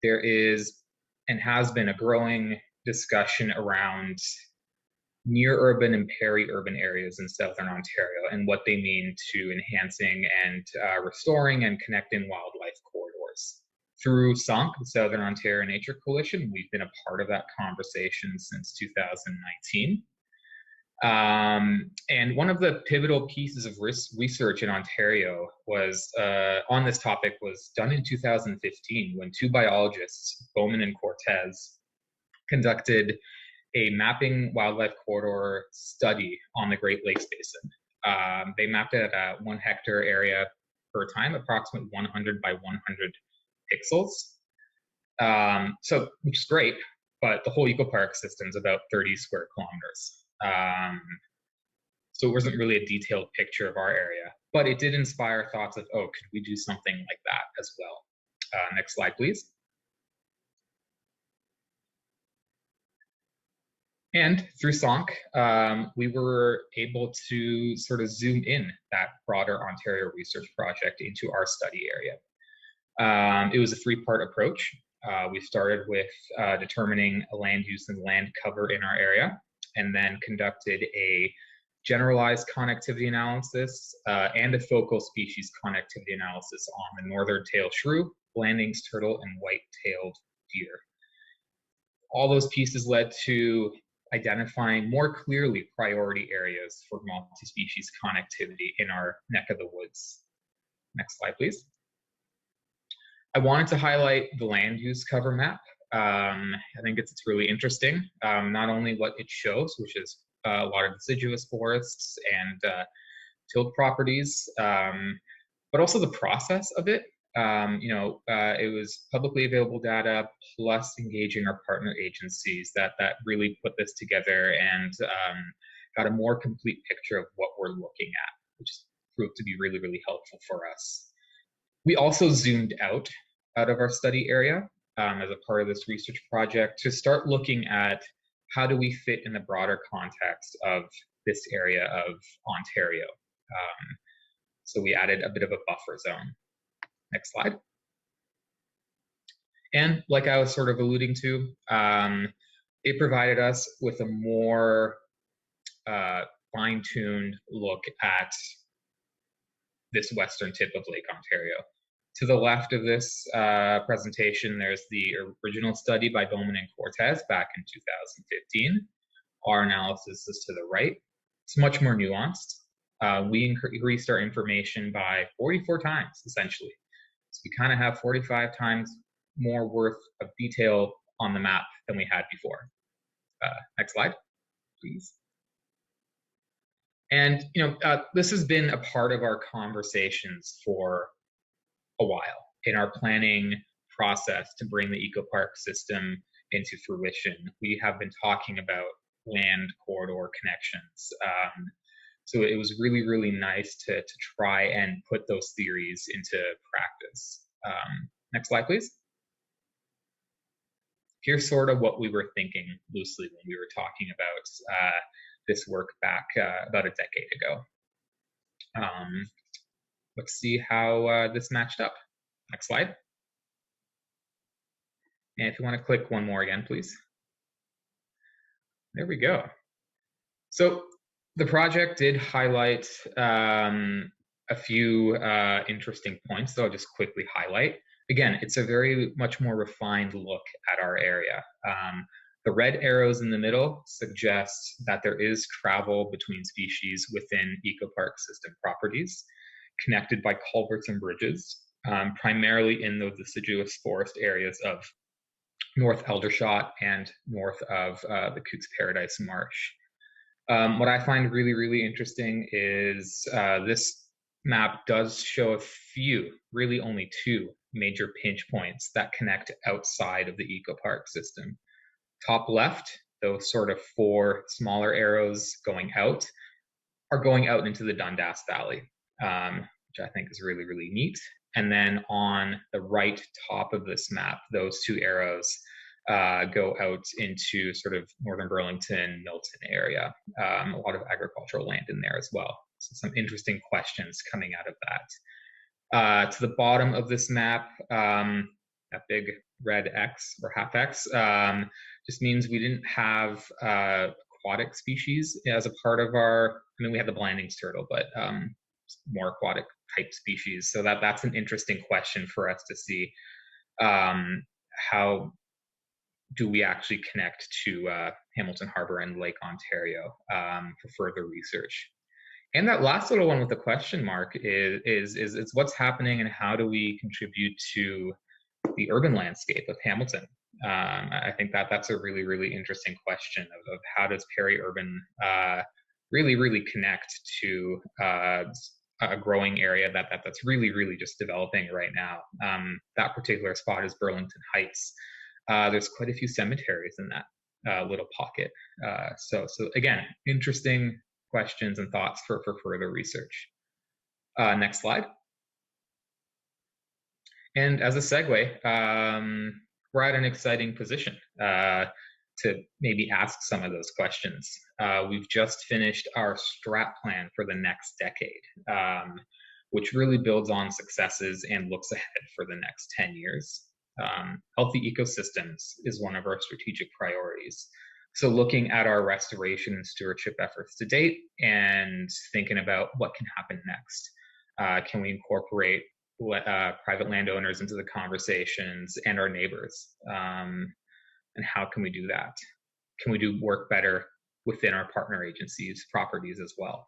there is and has been a growing discussion around near urban and peri-urban areas in Southern Ontario and what they mean to enhancing and restoring and connecting wildlife corridors. Through SONC, the Southern Ontario Nature Coalition, we've been a part of that conversation since 2019. And one of the pivotal pieces of research in Ontario was on this topic was done in 2015 when 2 biologists, Bowman and Cortez, conducted a mapping wildlife corridor study on the Great Lakes Basin. They mapped it at a 1 hectare area per time, approximately 100 by 100 pixels. So, which is great, but the whole EcoPark system is about 30 square kilometers. So it wasn't really a detailed picture of our area, but it did inspire thoughts of, oh, could we do something like that as well? Next slide, please. And through SONC, we were able to sort of zoom in that broader Ontario research project into our study area. It was a 3-part approach. We started with determining a land use and land cover in our area, and then conducted a generalized connectivity analysis and a focal species connectivity analysis on the northern-tailed shrew, Blanding's turtle, and white-tailed deer. All those pieces led to identifying more clearly priority areas for multi-species connectivity in our neck of the woods. Next slide, please. I wanted to highlight the land use cover map. I think it's really interesting, not only what it shows, which is a lot of deciduous forests and tilled properties, but also the process of it. It was publicly available data plus engaging our partner agencies that really put this together and got a more complete picture of what we're looking at, which proved to be really, really helpful for us. We also zoomed out of our study area as a part of this research project to start looking at how do we fit in the broader context of this area of Ontario. So we added a bit of a buffer zone. Next slide. And like I was sort of alluding to, it provided us with a more fine-tuned look at this western tip of Lake Ontario. To the left of this presentation, there's the original study by Bowman and Cortez back in 2015. Our analysis is to the right. It's much more nuanced. We increased our information by 44 times, essentially. So we kind of have 45 times more worth of detail on the map than we had before. Next slide, please. And this has been a part of our conversations for a while in our planning process to bring the EcoPark system into fruition. We have been talking about land corridor connections. So it was really, really nice to try and put those theories into practice. Next slide, please. Here's sort of what we were thinking loosely when we were talking about this work back about a decade ago. Let's see how this matched up. Next slide. And if you want to click one more again, please. There we go. So the project did highlight a few interesting points that I'll just quickly highlight. Again, it's a very much more refined look at our area. The red arrows in the middle suggest that there is travel between species within EcoPark system properties, connected by culverts and bridges, primarily in those deciduous forest areas of North Aldershot and north of the Cootes Paradise Marsh. What I find really, really interesting is this map does show a few, really only two major pinch points that connect outside of the EcoPark system. Top left, those sort of four smaller arrows going out are going out into the Dundas Valley, which I think is really, really neat. And then on the right top of this map, those two arrows go out into sort of northern Burlington, Milton area. A lot of agricultural land in there as well. So some interesting questions coming out of that. To the bottom of this map, that big red X or half X just means we didn't have aquatic species as a part of our, I mean, we had the Blandings turtle, but more aquatic type species. So that's an interesting question for us to see. How do we actually connect to Hamilton Harbour and Lake Ontario for further research? And that last little one with the question mark is what's happening and how do we contribute to the urban landscape of Hamilton? I think that's a really, really interesting question of how does peri-urban really, really connect to a growing area that's really, really just developing right now. That particular spot is Burlington Heights. There's quite a few cemeteries in that little pocket. So again, interesting questions and thoughts for further research. Next slide. And as a segue, we're at an exciting position to maybe ask some of those questions. We've just finished our strat plan for the next decade, which really builds on successes and looks ahead for the next 10 years. Healthy ecosystems is one of our strategic priorities. So looking at our restoration and stewardship efforts to date and thinking about what can happen next. Can we incorporate private landowners into the conversations and our neighbors? And how can we do that? Can we do work better within our partner agencies' properties as well?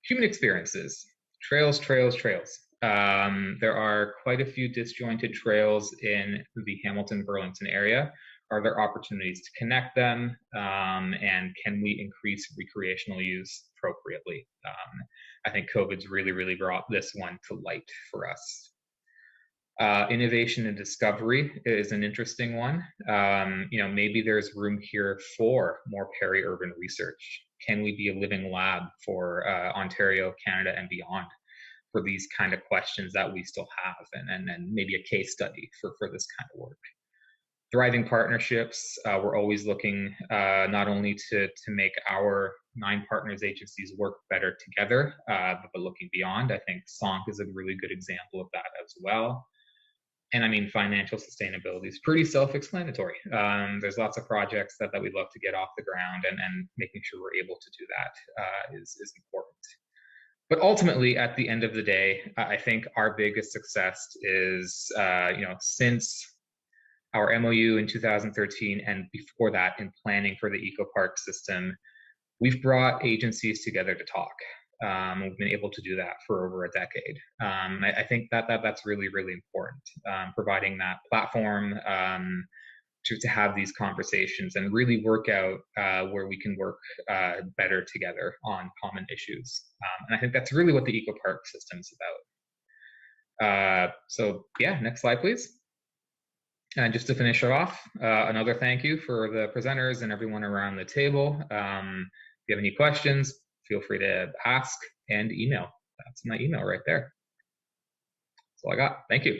Human experiences, trails. There are quite a few disjointed trails in the Hamilton-Burlington area. Are there opportunities to connect them? And can we increase recreational use appropriately? I think COVID's really, really brought this one to light for us. Innovation and discovery is an interesting one. Maybe there's room here for more peri-urban research. Can we be a living lab for Ontario, Canada, and beyond for these kind of questions that we still have, and maybe a case study for this kind of work? Thriving partnerships. We're always looking not only to make our 9 partners agencies work better together, but looking beyond, I think SONC is a really good example of that as well. And I mean, financial sustainability is pretty self-explanatory. There's lots of projects that we'd love to get off the ground, and making sure we're able to do that is important. But ultimately, at the end of the day, I think our biggest success is, since our MOU in 2013 and before that in planning for the EcoPark system, we've brought agencies together to talk. We've been able to do that for over a decade. I think that's really, really important, providing that platform to have these conversations and really work out where we can work better together on common issues. And I think that's really what the EcoPark system is about. So yeah, next slide, please. And just to finish it off, another thank you for the presenters and everyone around the table. If you have any questions, feel free to ask and email. That's my email right there. That's all I got. Thank you.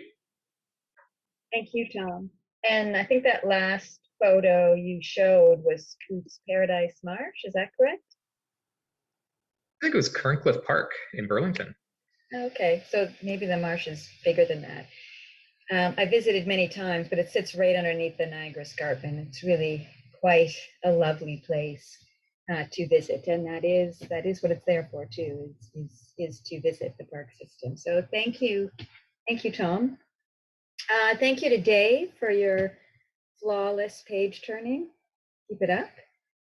Thank you, Tom. And I think that last photo you showed was Cootes Paradise Marsh. Is that correct? I think it was Kerncliffe Park in Burlington. Okay, so maybe the marsh is bigger than that. I visited many times, but it sits right underneath the Niagara Escarpment. It's really quite a lovely place to visit, and that is what it's there for too. Is to visit the park system. So thank you, Tom. Thank you to Dave for your flawless page turning. Keep it up.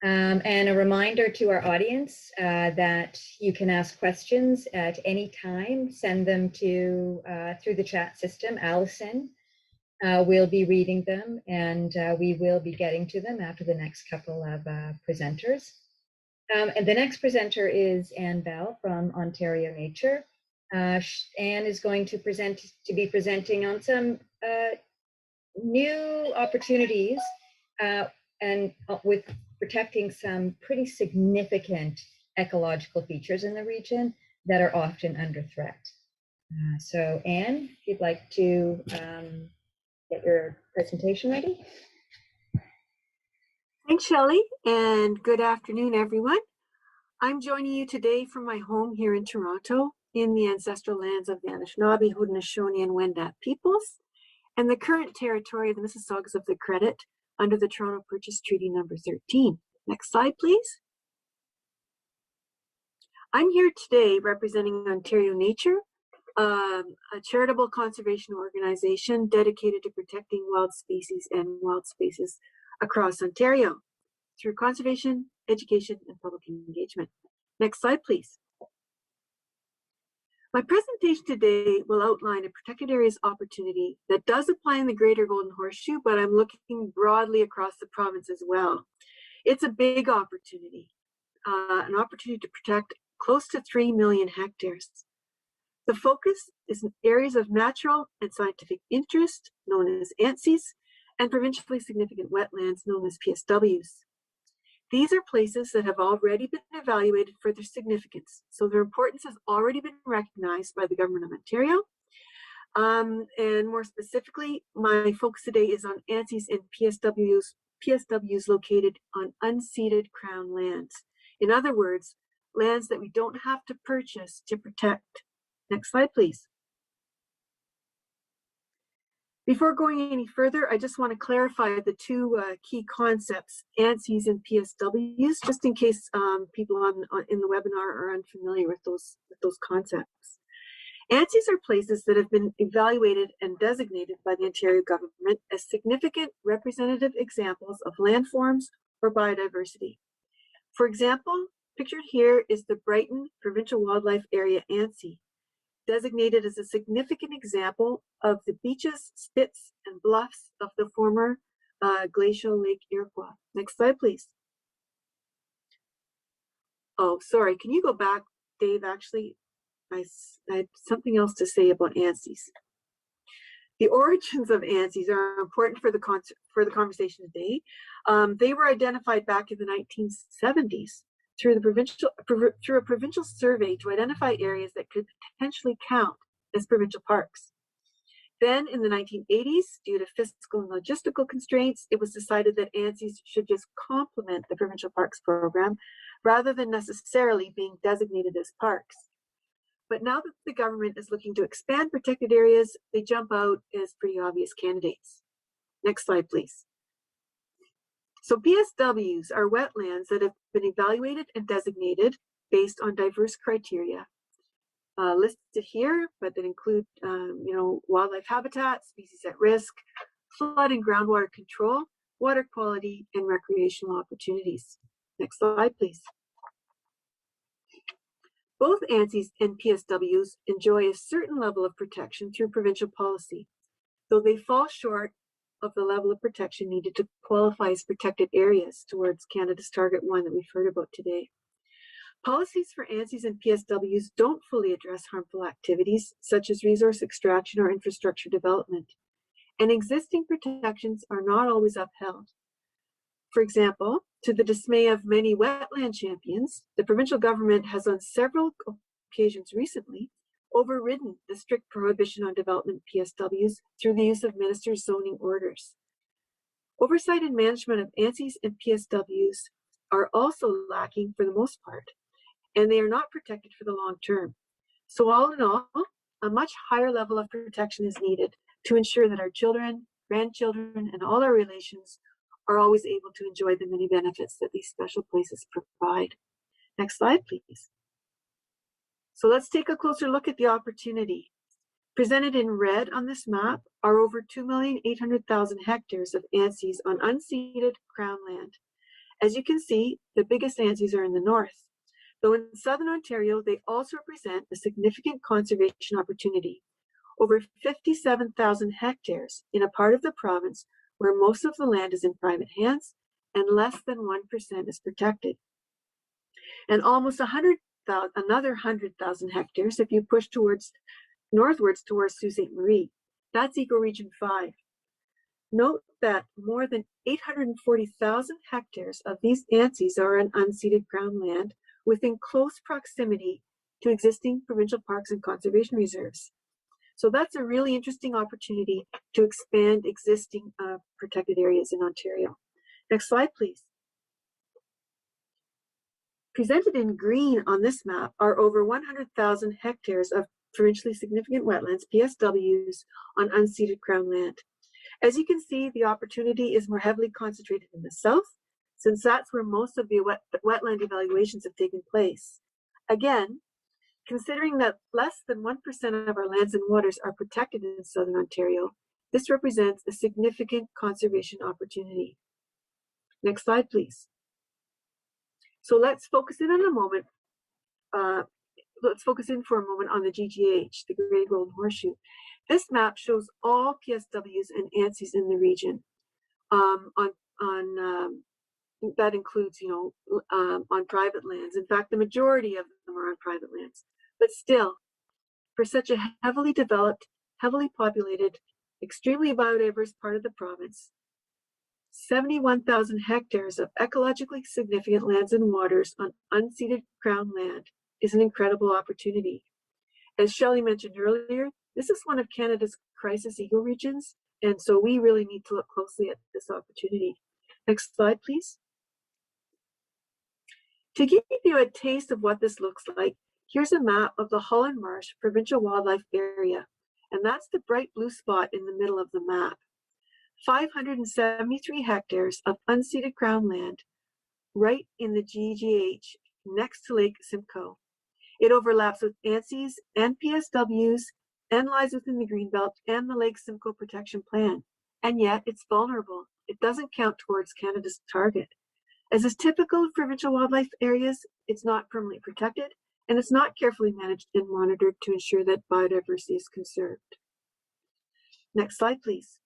And a reminder to our audience that you can ask questions at any time. Send them to through the chat system. Allison will be reading them, and we will be getting to them after the next couple of presenters. And the next presenter is Anne Bell from Ontario Nature. Anne is going to be presenting on some new opportunities and with protecting some pretty significant ecological features in the region that are often under threat. So Anne, if you'd like to get your presentation ready. Thanks, Shelley, and good afternoon, everyone. I'm joining you today from my home here in Toronto in the ancestral lands of the Anishinaabe, Haudenosaunee, and Wendat peoples, and the current territory of the Mississaugas of the Credit under the Toronto Purchase Treaty number 13. Next slide, please. I'm here today representing Ontario Nature, a charitable conservation organization dedicated to protecting wild species and wild spaces across Ontario through conservation, education, and public engagement. Next slide, please. My presentation today will outline a protected areas opportunity that does apply in the Greater Golden Horseshoe, but I'm looking broadly across the province as well. It's a big opportunity, an opportunity to protect close to 3 million hectares. The focus is in areas of natural and scientific interest, known as ANSIs, and provincially significant wetlands, known as PSWs. These are places that have already been evaluated for their significance, so their importance has already been recognized by the Government of Ontario. And more specifically, my focus today is on ANSIs and PSWs located on unceded Crown lands. In other words, lands that we don't have to purchase to protect. Next slide, please. Before going any further, I just want to clarify the two key concepts, ANSIs and PSWs, just in case people in the webinar are unfamiliar with those concepts. ANSIs are places that have been evaluated and designated by the Ontario government as significant representative examples of landforms or biodiversity. For example, pictured here is the Brighton Provincial Wildlife Area ANSI, designated as a significant example of the beaches, spits, and bluffs of the former glacial Lake Iroquois. Next slide, please. Oh, sorry, can you go back, Dave? Actually, I had something else to say about ANSIs. The origins of ANSIs are important for the conversation today. They were identified back in the 1970s through a provincial survey to identify areas that could potentially count as provincial parks. Then in the 1980s, due to fiscal and logistical constraints, it was decided that ANSIs should just complement the provincial parks program rather than necessarily being designated as parks. But now that the government is looking to expand protected areas, they jump out as pretty obvious candidates. Next slide, please. So PSWs are wetlands that have been evaluated and designated based on diverse criteria listed here, but that include, wildlife habitat, species at risk, flood and groundwater control, water quality, and recreational opportunities. Next slide, please. Both ANSIs and PSWs enjoy a certain level of protection through provincial policy, though they fall short of the level of protection needed to qualify as protected areas towards Canada's Target 1 that we've heard about today. Policies for ANSIs and PSWs don't fully address harmful activities such as resource extraction or infrastructure development, and existing protections are not always upheld. For example, to the dismay of many wetland champions, the provincial government has on several occasions recently overridden the strict prohibition on development PSWs through the use of ministers' zoning orders. Oversight and management of ANSIs and PSWs are also lacking for the most part, and they are not protected for the long term. So all in all, a much higher level of protection is needed to ensure that our children, grandchildren, and all our relations are always able to enjoy the many benefits that these special places provide. Next slide, please. So let's take a closer look at the opportunity. Presented in red on this map are over 2,800,000 hectares of ANSIs on unceded Crown land. As you can see, the biggest ANSIs are in the north, though in southern Ontario, they also represent a significant conservation opportunity. Over 57,000 hectares in a part of the province where most of the land is in private hands and less than 1% is protected. And almost another 100,000 hectares if you push northwards towards Sault Ste. Marie. That's Ecoregion 5. Note that more than 840,000 hectares of these ANSIs are on unceded Crown land within close proximity to existing provincial parks and conservation reserves. So that's a really interesting opportunity to expand existing protected areas in Ontario. Next slide, please. Presented in green on this map are over 100,000 hectares of provincially significant wetlands, PSWs, on unceded Crown land. As you can see, the opportunity is more heavily concentrated in the south, since that's where most of the wetland evaluations have taken place. Again, considering that less than 1% of our lands and waters are protected in southern Ontario, this represents a significant conservation opportunity. Next slide, please. So let's focus in on a moment. Let's focus in for a moment on the GGH, the Great Golden Horseshoe. This map shows all PSWs and ANSIs in the region. That includes, on private lands. In fact, the majority of them are on private lands. But still, for such a heavily developed, heavily populated, extremely biodiverse part of the province, 71,000 hectares of ecologically significant lands and waters on unceded Crown land is an incredible opportunity. As Shelley mentioned earlier, this is one of Canada's crisis ecoregions, and so we really need to look closely at this opportunity. Next slide, please. To give you a taste of what this looks like, here's a map of the Holland Marsh Provincial Wildlife Area, and that's the bright blue spot in the middle of the map. 573 hectares of unceded Crown land right in the GGH next to Lake Simcoe. It overlaps with ANSIs and PSWs and lies within the Greenbelt and the Lake Simcoe Protection Plan. And yet it's vulnerable. It doesn't count towards Canada's target. As is typical of provincial wildlife areas, it's not permanently protected and it's not carefully managed and monitored to ensure that biodiversity is conserved. Next slide, please.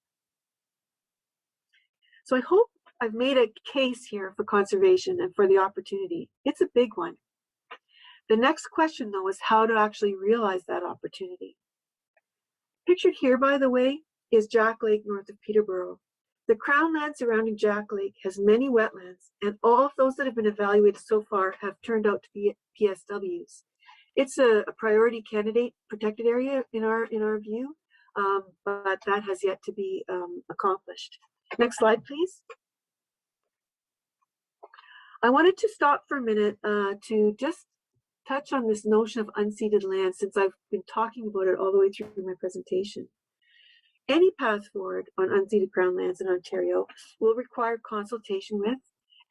So I hope I've made a case here for conservation and for the opportunity. It's a big one. The next question, though, is how to actually realize that opportunity. Pictured here, by the way, is Jack Lake north of Peterborough. The Crown land surrounding Jack Lake has many wetlands, and all of those that have been evaluated so far have turned out to be PSWs. It's a priority candidate protected area in our view, but that has yet to be accomplished. Next slide, please. I wanted to stop for a minute to just touch on this notion of unceded land, since I've been talking about it all the way through my presentation. Any path forward on unceded crown lands in Ontario will require consultation with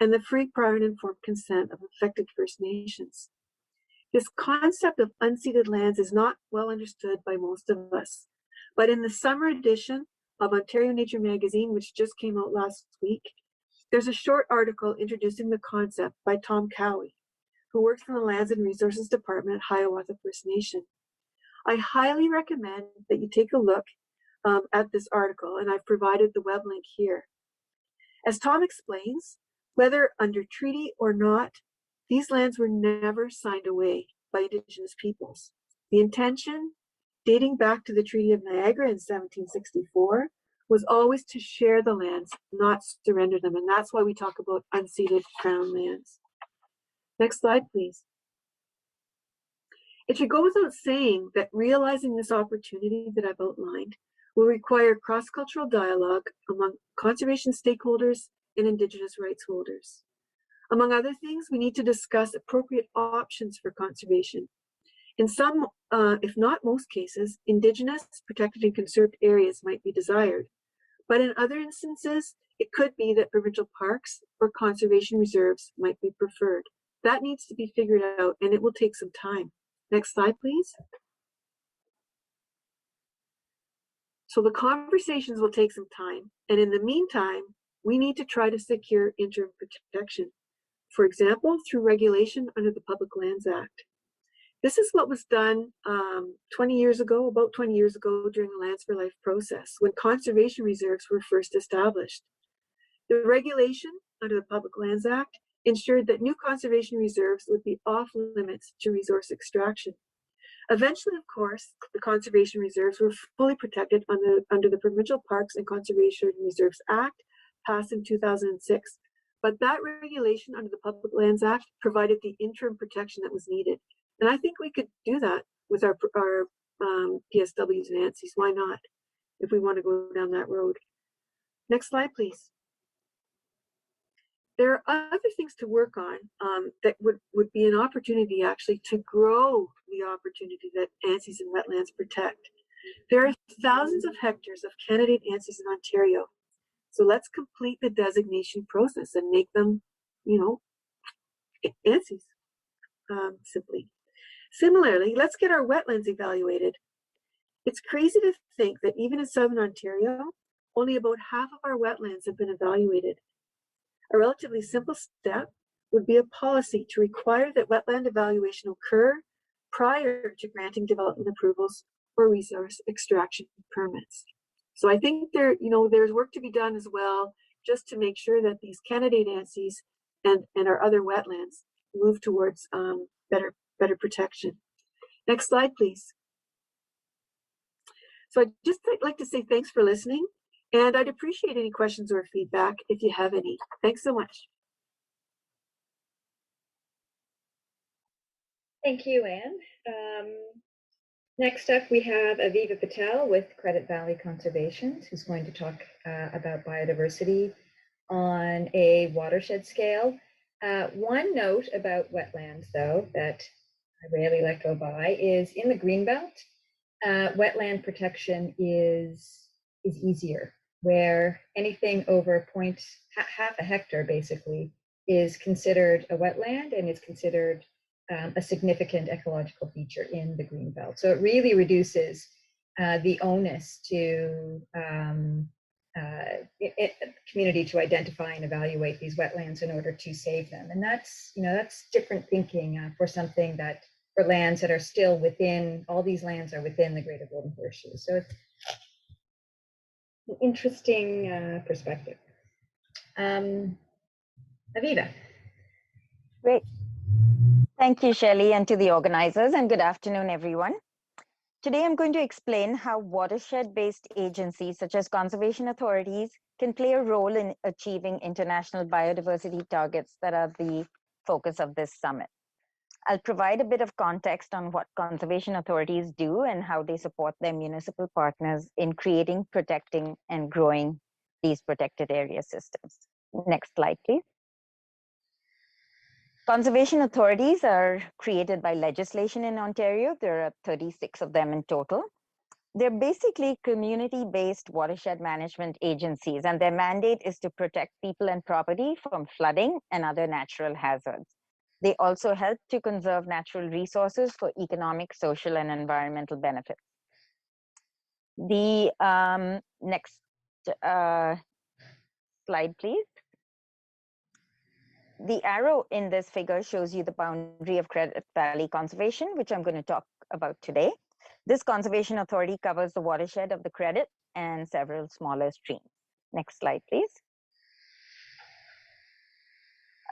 and the free, prior, and informed consent of affected First Nations. This concept of unceded lands is not well understood by most of us, but in the summer edition of Ontario Nature magazine, which just came out last week, there's a short article introducing the concept by Tom Cowie, who works in the Lands and Resources Department at Hiawatha First Nation. I highly recommend that you take a look at this article, and I've provided the web link here. As Tom explains, whether under treaty or not, these lands were never signed away by Indigenous peoples. The intention, dating back to the Treaty of Niagara in 1764, was always to share the lands, not surrender them, and that's why we talk about unceded crown lands. Next slide, please. It should go without saying that realizing this opportunity that I've outlined will require cross-cultural dialogue among conservation stakeholders and Indigenous rights holders. Among other things, we need to discuss appropriate options for conservation. In some, if not most cases, Indigenous, protected and conserved areas might be desired. But in other instances, it could be that provincial parks or conservation reserves might be preferred. That needs to be figured out, and it will take some time. Next slide, please. So the conversations will take some time, and in the meantime, we need to try to secure interim protection. For example, through regulation under the Public Lands Act. This is what was done about 20 years ago during the Lands for Life process, when conservation reserves were first established. The regulation under the Public Lands Act ensured that new conservation reserves would be off limits to resource extraction. Eventually, of course, the conservation reserves were fully protected under the Provincial Parks and Conservation Reserves Act, passed in 2006. But that regulation under the Public Lands Act provided the interim protection that was needed. And I think we could do that with our PSWs and ANSIs. Why not, if we want to go down that road? Next slide, please. There are other things to work on that would be an opportunity actually to grow the opportunity that ANSIs and wetlands protect. There are thousands of hectares of candidate ANSIs in Ontario. So let's complete the designation process and make them, ANSIs, simply. Similarly, let's get our wetlands evaluated. It's crazy to think that even in Southern Ontario, only about half of our wetlands have been evaluated. A relatively simple step would be a policy to require that wetland evaluation occur prior to granting development approvals or resource extraction permits. So I think there's work to be done as well, just to make sure that these candidate ANSIs and our other wetlands move towards better protection. Next slide, please. So I'd just like to say thanks for listening, and I'd appreciate any questions or feedback if you have any. Thanks so much. Thank you, Anne. Next up, we have Aviva Patel with Credit Valley Conservation, who's going to talk about biodiversity on a watershed scale. One note about wetlands, though, that I rarely let go by is in the Greenbelt, wetland protection is easier, where anything over half a hectare basically is considered a wetland and is considered a significant ecological feature in the Greenbelt. So it really reduces the onus to community to identify and evaluate these wetlands in order to save them. And that's different thinking for something that, for lands that are still within, all these lands are within the Greater Golden Horseshoe. So it's an interesting perspective. Aviva. Great. Thank you, Shelley, and to the organizers, and good afternoon, everyone. Today, I'm going to explain how watershed-based agencies such as conservation authorities can play a role in achieving international biodiversity targets that are the focus of this summit. I'll provide a bit of context on what conservation authorities do and how they support their municipal partners in creating, protecting, and growing these protected area systems. Next slide, please. Conservation authorities are created by legislation in Ontario. There are 36 of them in total. They're basically community-based watershed management agencies, and their mandate is to protect people and property from flooding and other natural hazards. They also help to conserve natural resources for economic, social, and environmental benefits. The next slide, please. The arrow in this figure shows you the boundary of Credit Valley Conservation, which I'm going to talk about today. This conservation authority covers the watershed of the Credit and several smaller streams. Next slide, please.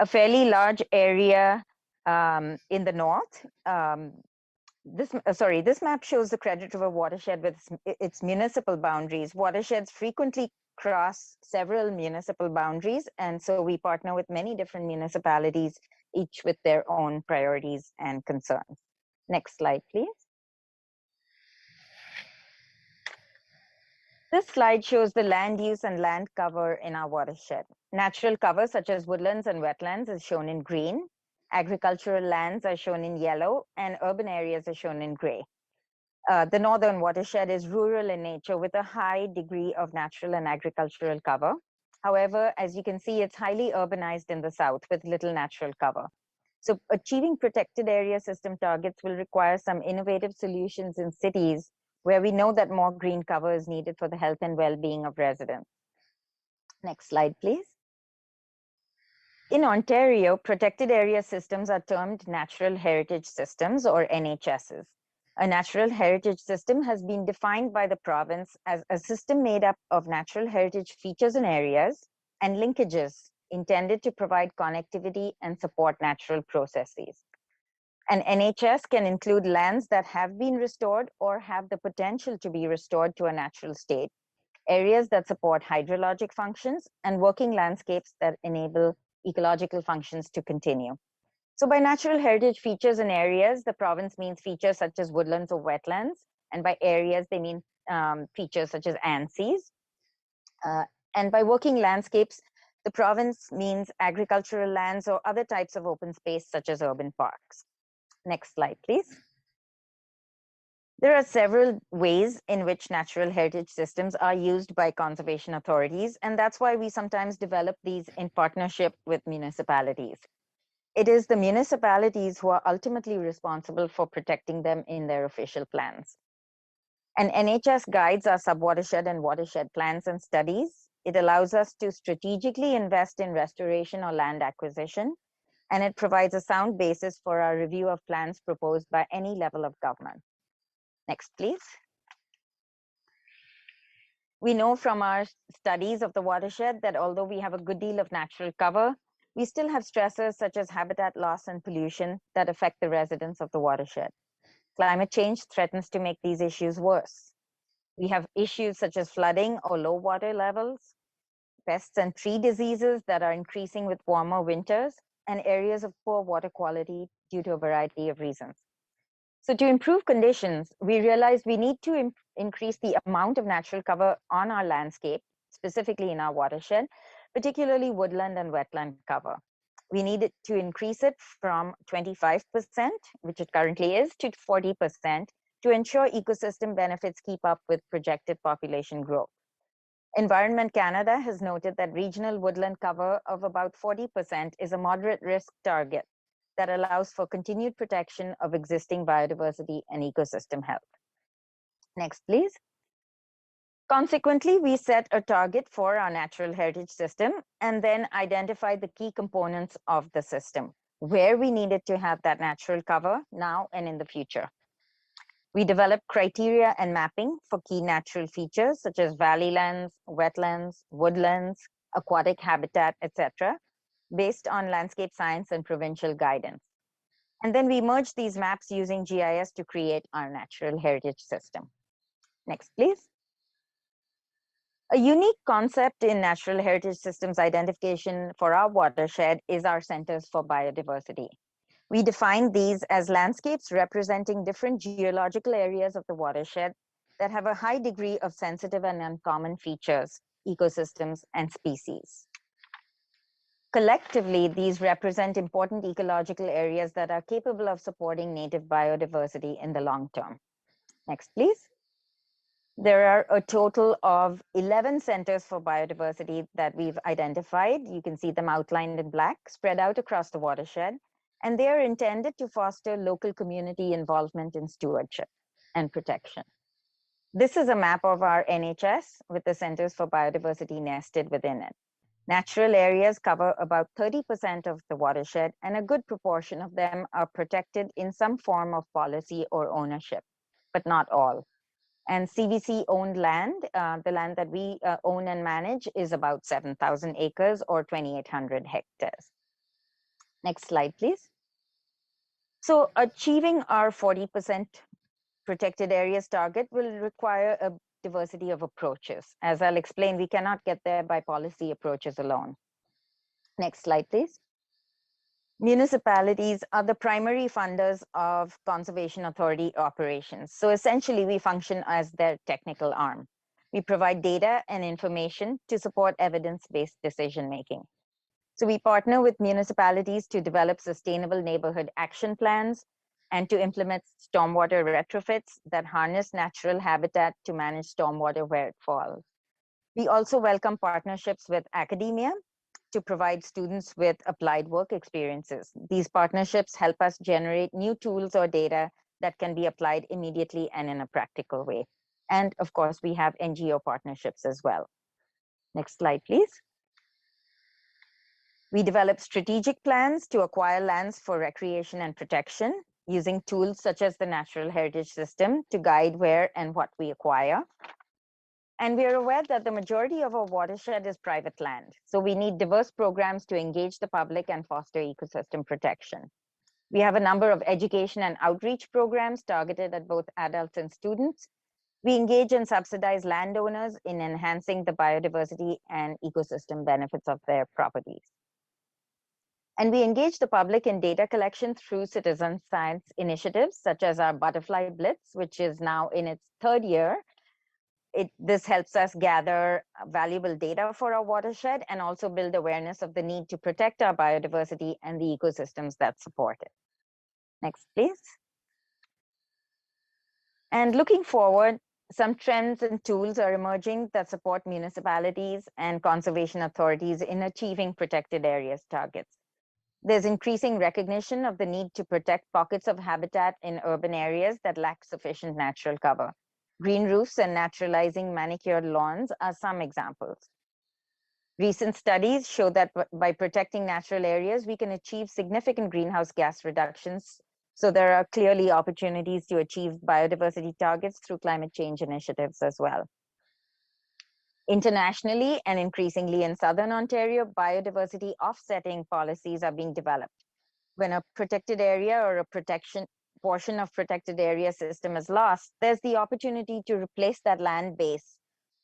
A fairly large area in the north. This map shows the Credit River watershed with its municipal boundaries. Watersheds frequently cross several municipal boundaries, and so we partner with many different municipalities, each with their own priorities and concerns. Next slide, please. This slide shows the land use and land cover in our watershed. Natural cover such as woodlands and wetlands is shown in green. Agricultural lands are shown in yellow, and urban areas are shown in gray. The northern watershed is rural in nature with a high degree of natural and agricultural cover. However, as you can see, it's highly urbanized in the south with little natural cover. So achieving protected area system targets will require some innovative solutions in cities where we know that more green cover is needed for the health and well-being of residents. Next slide, please. In Ontario, protected area systems are termed natural heritage systems, or NHSs. A natural heritage system has been defined by the province as a system made up of natural heritage features and areas and linkages intended to provide connectivity and support natural processes. An NHS can include lands that have been restored or have the potential to be restored to a natural state, areas that support hydrologic functions, and working landscapes that enable ecological functions to continue. So by natural heritage features and areas, the province means features such as woodlands or wetlands, and by areas, they mean features such as ANSIs. And by working landscapes, the province means agricultural lands or other types of open space such as urban parks. Next slide, please. There are several ways in which natural heritage systems are used by conservation authorities, and that's why we sometimes develop these in partnership with municipalities. It is the municipalities who are ultimately responsible for protecting them in their official plans. And NHS guides our subwatershed and watershed plans and studies. It allows us to strategically invest in restoration or land acquisition, and it provides a sound basis for our review of plans proposed by any level of government. Next, please. We know from our studies of the watershed that although we have a good deal of natural cover, we still have stressors such as habitat loss and pollution that affect the residents of the watershed. Climate change threatens to make these issues worse. We have issues such as flooding or low water levels, pests and tree diseases that are increasing with warmer winters, and areas of poor water quality due to a variety of reasons. So to improve conditions, we realized we need to increase the amount of natural cover on our landscape, specifically in our watershed, particularly woodland and wetland cover. We needed to increase it from 25%, which it currently is, to 40% to ensure ecosystem benefits keep up with projected population growth. Environment Canada has noted that regional woodland cover of about 40% is a moderate risk target that allows for continued protection of existing biodiversity and ecosystem health. Next, please. Consequently, we set a target for our natural heritage system and then identified the key components of the system, where we needed to have that natural cover now and in the future. We developed criteria and mapping for key natural features such as valley lands, wetlands, woodlands, aquatic habitat, etc., based on landscape science and provincial guidance. And then we merged these maps using GIS to create our natural heritage system. Next, please. A unique concept in natural heritage systems identification for our watershed is our centers for biodiversity. We define these as landscapes representing different geological areas of the watershed that have a high degree of sensitive and uncommon features, ecosystems, and species. Collectively, these represent important ecological areas that are capable of supporting native biodiversity in the long term. Next, please. There are a total of 11 centers for biodiversity that we've identified. You can see them outlined in black, spread out across the watershed, and they are intended to foster local community involvement in stewardship and protection. This is a map of our NHS with the Centers for Biodiversity nested within it. Natural areas cover about 30% of the watershed, and a good proportion of them are protected in some form of policy or ownership, but not all. And CVC-owned land, the land that we own and manage, is about 7,000 acres or 2,800 hectares. Next slide, please. So achieving our 40% protected areas target will require a diversity of approaches. As I'll explain, we cannot get there by policy approaches alone. Next slide, please. Municipalities are the primary funders of conservation authority operations. So essentially, we function as their technical arm. We provide data and information to support evidence-based decision-making. So we partner with municipalities to develop sustainable neighborhood action plans and to implement stormwater retrofits that harness natural habitat to manage stormwater where it falls. We also welcome partnerships with academia to provide students with applied work experiences. These partnerships help us generate new tools or data that can be applied immediately and in a practical way. And of course, we have NGO partnerships as well. Next slide, please. We develop strategic plans to acquire lands for recreation and protection using tools such as the Natural Heritage System to guide where and what we acquire. And we are aware that the majority of our watershed is private land. So we need diverse programs to engage the public and foster ecosystem protection. We have a number of education and outreach programs targeted at both adults and students. We engage and subsidize landowners in enhancing the biodiversity and ecosystem benefits of their properties. And we engage the public in data collection through citizen science initiatives, such as our Butterfly Blitz, which is now in its third year. This helps us gather valuable data for our watershed and also build awareness of the need to protect our biodiversity and the ecosystems that support it. Next, please. And looking forward, some trends and tools are emerging that support municipalities and conservation authorities in achieving protected areas targets. There's increasing recognition of the need to protect pockets of habitat in urban areas that lack sufficient natural cover. Green roofs and naturalizing manicured lawns are some examples. Recent studies show that by protecting natural areas, we can achieve significant greenhouse gas reductions. So there are clearly opportunities to achieve biodiversity targets through climate change initiatives as well. Internationally and increasingly in Southern Ontario, biodiversity offsetting policies are being developed. When a protected area or a portion of protected area system is lost, there's the opportunity to replace that land base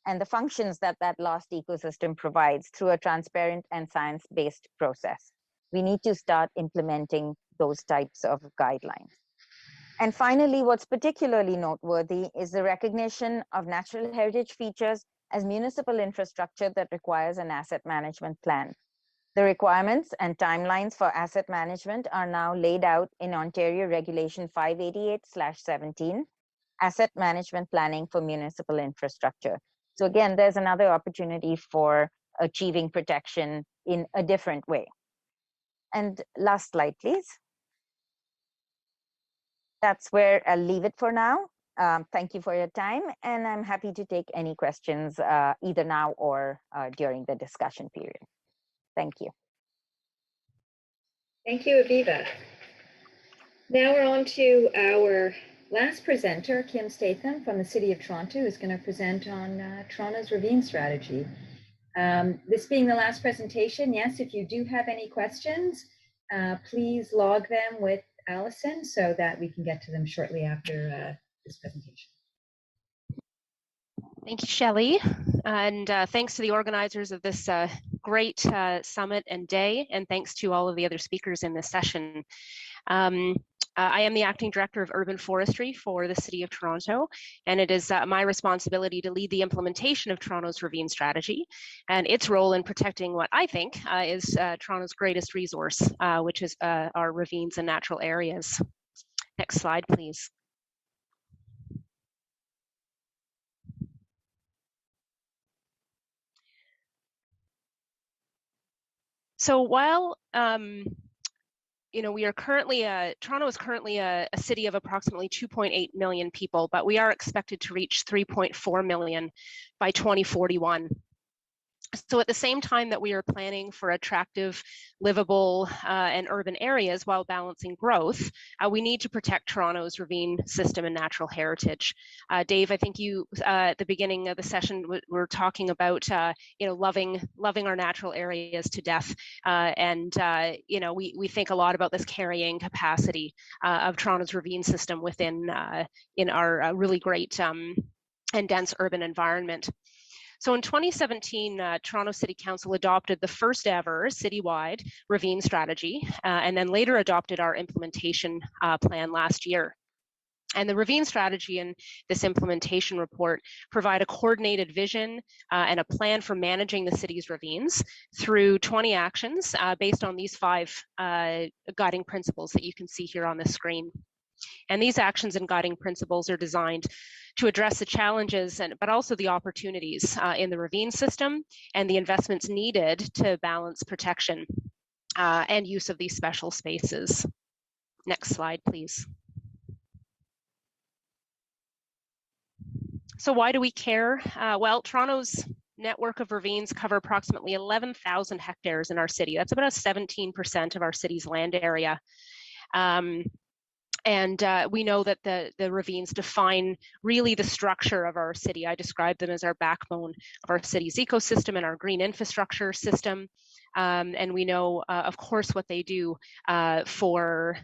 and the functions that that lost ecosystem provides through a transparent and science-based process. We need to start implementing those types of guidelines. And finally, what's particularly noteworthy is the recognition of natural heritage features as municipal infrastructure that requires an asset management plan. The requirements and timelines for asset management are now laid out in Ontario Regulation 588/17, Asset Management Planning for Municipal Infrastructure. So again, there's another opportunity for achieving protection in a different way. And last slide, please. That's where I'll leave it for now. Thank you for your time, and I'm happy to take any questions either now or during the discussion period. Thank you. Thank you, Aviva. Now we're on to our last presenter, Kim Statham from the City of Toronto, who's going to present on Toronto's Ravine strategy. This being the last presentation, yes, if you do have any questions, please log them with Allison so that we can get to them shortly after this presentation. Thank you, Shelley, and thanks to the organizers of this great summit and day, and thanks to all of the other speakers in this session. I am the Acting Director of Urban Forestry for the City of Toronto, and it is my responsibility to lead the implementation of Toronto's ravine strategy and its role in protecting what I think is Toronto's greatest resource, which is our ravines and natural areas. Next slide, please. So while we are currently, Toronto is currently a city of approximately 2.8 million people, but we are expected to reach 3.4 million by 2041. So at the same time that we are planning for attractive, livable, and urban areas while balancing growth, we need to protect Toronto's ravine system and natural heritage. Dave, I think you, at the beginning of the session, were talking about, loving our natural areas to death. We think a lot about this carrying capacity of Toronto's ravine system within in our really great and dense urban environment. So in 2017, Toronto City Council adopted the first ever citywide ravine strategy, and then later adopted our implementation plan last year. And the ravine strategy and this implementation report provide a coordinated vision and a plan for managing the city's ravines through 20 actions based on these 5 guiding principles that you can see here on the screen. And these actions and guiding principles are designed to address the challenges but also the opportunities in the ravine system and the investments needed to balance protection and use of these special spaces. Next slide, please. So why do we care? Well, Toronto's network of ravines cover approximately 11,000 hectares in our city. That's about 17% of our city's land area. And we know that the ravines define really the structure of our city. I describe them as our backbone of our city's ecosystem and our green infrastructure system. And we know, of course, what they do for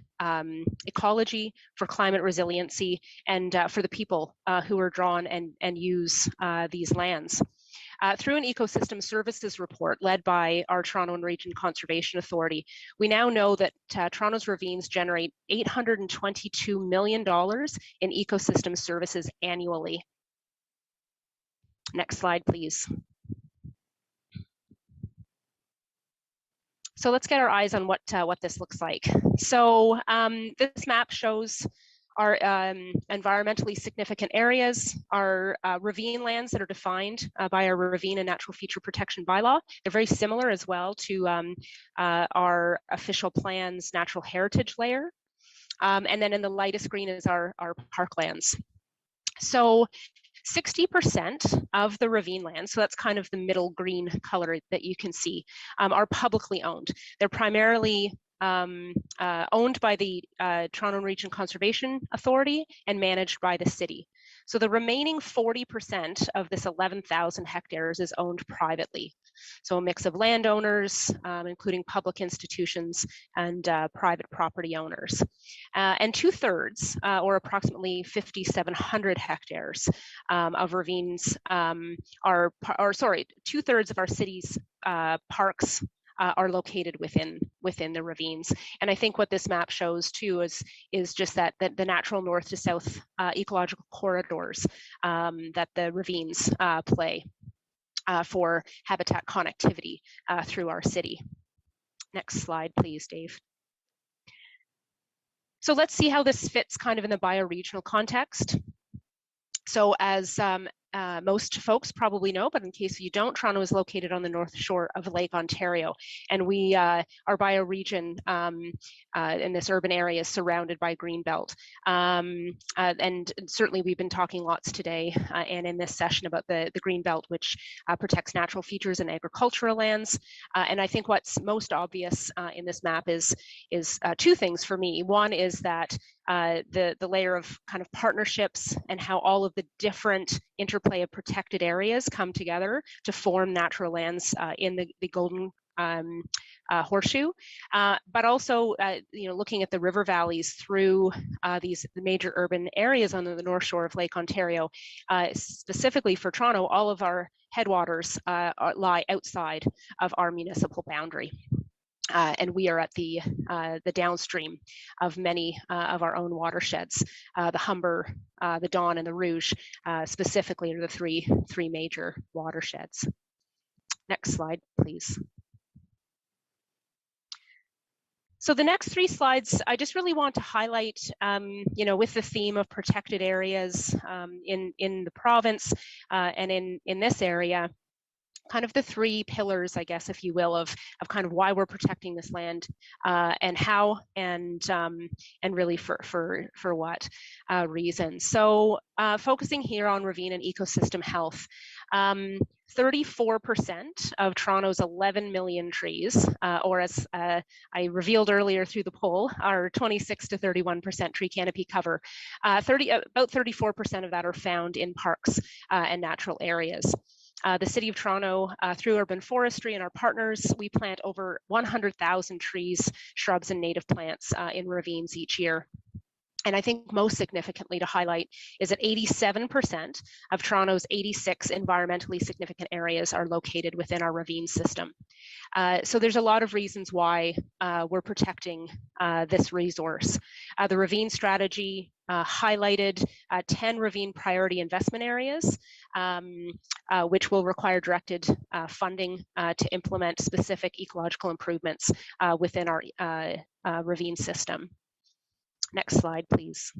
ecology, for climate resiliency, and for the people who are drawn and use these lands. Through an ecosystem services report led by our Toronto and Region Conservation Authority, we now know that Toronto's ravines generate $822 million in ecosystem services annually. Next slide, please. So let's get our eyes on what this looks like. So this map shows our environmentally significant areas, our ravine lands that are defined by our Ravine and Natural Feature Protection Bylaw. They're very similar as well to our official plan's natural heritage layer. And then in the lightest green is our parklands. So 60% of the ravine lands, so that's kind of the middle green color that you can see, are publicly owned. They're primarily owned by the Toronto Region Conservation Authority and managed by the city. So the remaining 40% of this 11,000 hectares is owned privately. So a mix of landowners, including public institutions and private property owners. And 2/3, or approximately 5,700 hectares of ravines 2/3 of our city's parks are located within the ravines. And I think what this map shows too is just that the natural north to south ecological corridors that the ravines play for habitat connectivity through our city. Next slide, please, Dave. So let's see how this fits kind of in the bioregional context. So as most folks probably know, but in case you don't, Toronto is located on the north shore of Lake Ontario, and we our bioregion in this urban area is surrounded by Greenbelt. And certainly we've been talking lots today and in this session about the Greenbelt, which protects natural features and agricultural lands. And I think what's most obvious in this map is 2 things for me. One is that the layer of kind of partnerships and how all of the different interplay of protected areas come together to form natural lands in the Golden Horseshoe, but also looking at the river valleys through these major urban areas on the north shore of Lake Ontario. Specifically for Toronto, all of our headwaters lie outside of our municipal boundary. And we are at the downstream of many of our own watersheds. The Humber, the Don, and the Rouge specifically are the three major watersheds. Next slide, please. So the next 3 slides, I just really want to highlight, with the theme of protected areas in the province and in this area, kind of the 3 pillars, I guess, if you will, of kind of why we're protecting this land and how and really for what reasons. So focusing here on ravine and ecosystem health. 34% of Toronto's 11 million trees, or as I revealed earlier through the poll, are 26 to 31% tree canopy cover. About 34% of that are found in parks and natural areas. The City of Toronto, through urban forestry and our partners, we plant over 100,000 trees, shrubs, and native plants in ravines each year. And I think most significantly to highlight is that 87% of Toronto's 86 environmentally significant areas are located within our ravine system. So there's a lot of reasons why we're protecting this resource. The ravine strategy highlighted 10 ravine priority investment areas, which will require directed funding to implement specific ecological improvements within our ravine system. Next slide, please.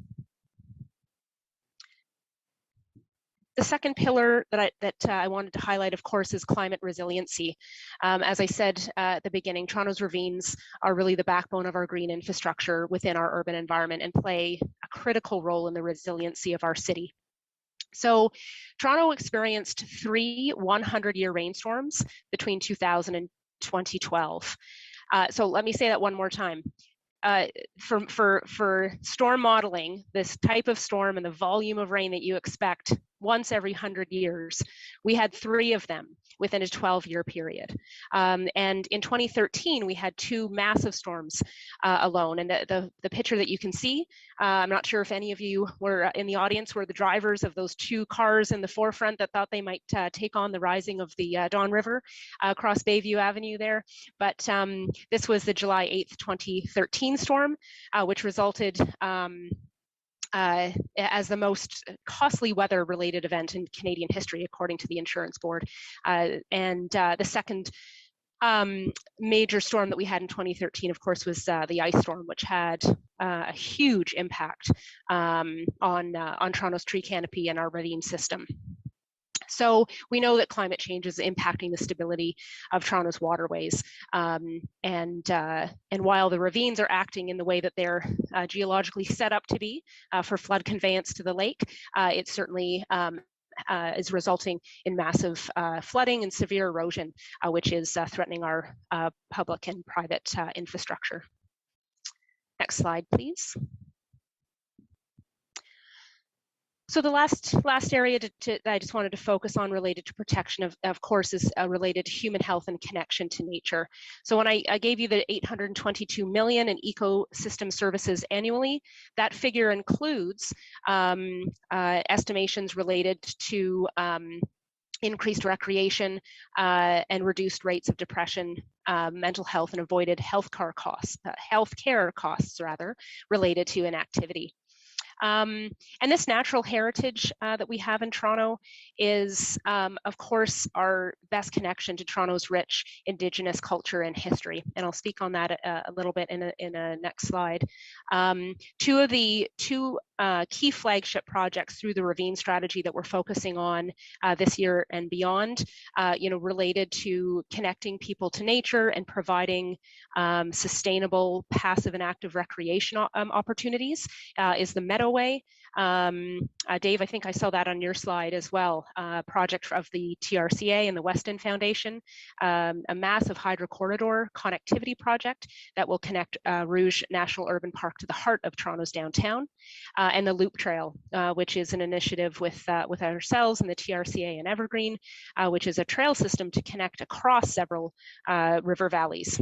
The second pillar that I wanted to highlight, of course, is climate resiliency. As I said at the beginning, Toronto's ravines are really the backbone of our green infrastructure within our urban environment and play a critical role in the resiliency of our city. So Toronto experienced 3 100-year rainstorms between 2000 and 2012. So let me say that one more time. For storm modeling, this type of storm and the volume of rain that you expect once every 100 years, we had 3 of them within a 12-year period. And in 2013, we had 2 massive storms alone. And the picture that you can see, I'm not sure if any of you were in the audience, were the drivers of those 2 cars in the forefront that thought they might take on the rising of the Don River across Bayview Avenue there. But this was the July 8th, 2013 storm, which resulted as the most costly weather-related event in Canadian history, according to the Insurance Board. And the second major storm that we had in 2013, of course, was the ice storm, which had a huge impact on Toronto's tree canopy and our ravine system. So we know that climate change is impacting the stability of Toronto's waterways. And while the ravines are acting in the way that they're geologically set up to be for flood conveyance to the lake, it certainly is resulting in massive flooding and severe erosion, which is threatening our public and private infrastructure. Next slide, please. So the last area that I just wanted to focus on related to protection of course, is related to human health and connection to nature. So when I gave you the $822 million in ecosystem services annually, that figure includes estimations related to increased recreation and reduced rates of depression, mental health, and avoided healthcare costs related to inactivity. And this natural heritage that we have in Toronto is, of course, our best connection to Toronto's rich Indigenous culture and history. And I'll speak on that a little bit in a next slide. Two key flagship projects through the Ravine strategy that we're focusing on this year and beyond, related to connecting people to nature and providing sustainable, passive and active recreation opportunities is the Meadowway. Dave, I think I saw that on your slide as well. Project of the TRCA and the Weston Foundation, a massive hydrocorridor connectivity project that will connect Rouge National Urban Park to the heart of Toronto's downtown, and the Loop Trail, which is an initiative with ourselves and the TRCA and Evergreen, which is a trail system to connect across several river valleys,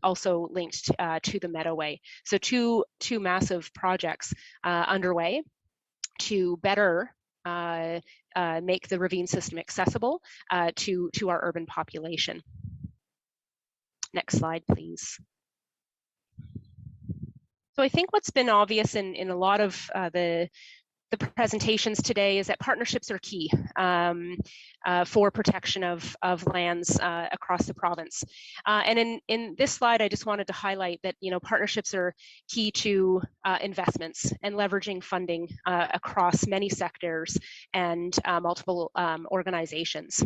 also linked to the Meadowway. So two massive projects underway to better make the ravine system accessible to our urban population. Next slide, please. So I think what's been obvious in a lot of the presentations today is that partnerships are key for protection of lands across the province. And in this slide, I just wanted to highlight that partnerships are key to investments and leveraging funding across many sectors and multiple organizations.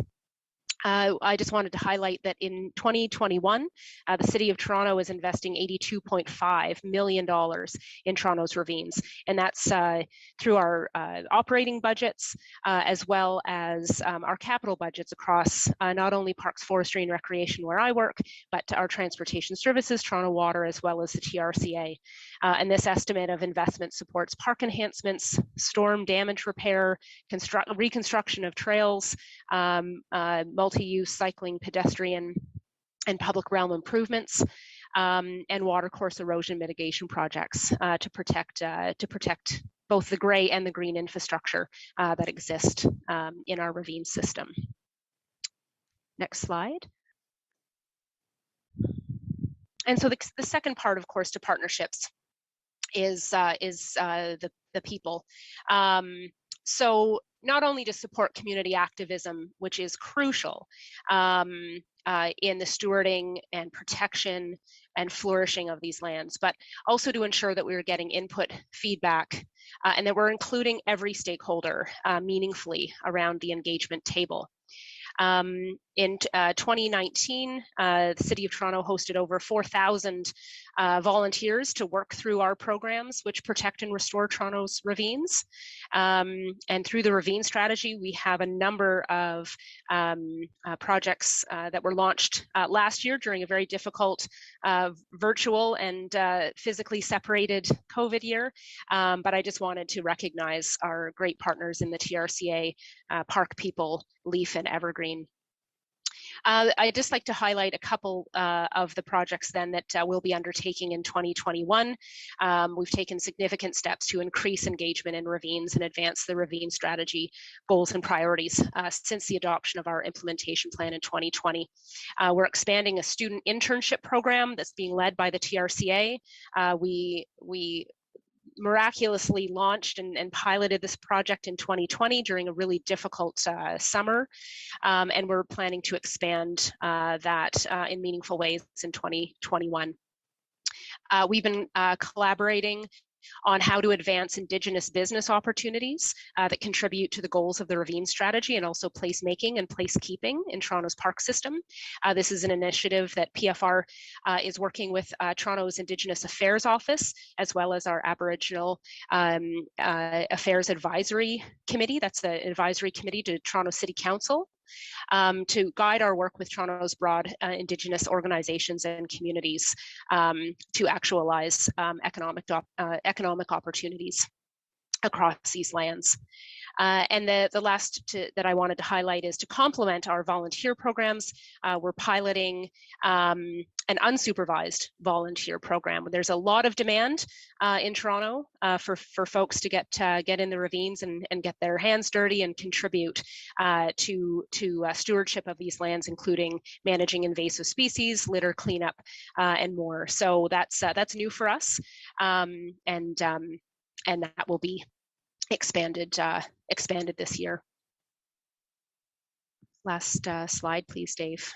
I just wanted to highlight that in 2021, the City of Toronto is investing $82.5 million in Toronto's ravines. And that's through our operating budgets, as well as our capital budgets across not only Parks, Forestry and Recreation, where I work, but our transportation services, Toronto Water, as well as the TRCA. And this estimate of investment supports park enhancements, storm damage repair, reconstruction of trails, multi-use cycling, pedestrian, and public realm improvements, and watercourse erosion mitigation projects to protect both the gray and the green infrastructure that exist in our ravine system. Next slide. And so the second part, of course, to partnerships is the people. So not only to support community activism, which is crucial in the stewarding and protection and flourishing of these lands, but also to ensure that we are getting input, feedback, and that we're including every stakeholder meaningfully around the engagement table. In 2019, the City of Toronto hosted over 4,000 volunteers to work through our programs, which protect and restore Toronto's ravines. And through the ravine strategy, we have a number of projects that were launched last year during a very difficult virtual and physically separated COVID year. But I just wanted to recognize our great partners in the TRCA, Park People, Leaf, and Evergreen. I'd just like to highlight a couple of the projects then that we'll be undertaking in 2021. We've taken significant steps to increase engagement in ravines and advance the ravine strategy goals and priorities since the adoption of our implementation plan in 2020. We're expanding a student internship program that's being led by the TRCA. We miraculously launched and piloted this project in 2020 during a really difficult summer, and we're planning to expand that in meaningful ways in 2021. We've been collaborating on how to advance Indigenous business opportunities that contribute to the goals of the ravine strategy and also placemaking and placekeeping in Toronto's park system. This is an initiative that PFR is working with Toronto's Indigenous Affairs Office, as well as our Aboriginal Affairs Advisory Committee. That's the advisory committee to Toronto City Council. To guide our work with Toronto's broad Indigenous organizations and communities to actualize economic opportunities across these lands. And the last that I wanted to highlight is to complement our volunteer programs. We're piloting an unsupervised volunteer program. There's a lot of demand in Toronto for folks to get in the ravines and get their hands dirty and contribute to stewardship of these lands, including managing invasive species, litter cleanup, and more. So that's new for us, and that will be expanded this year. Last slide, please, Dave.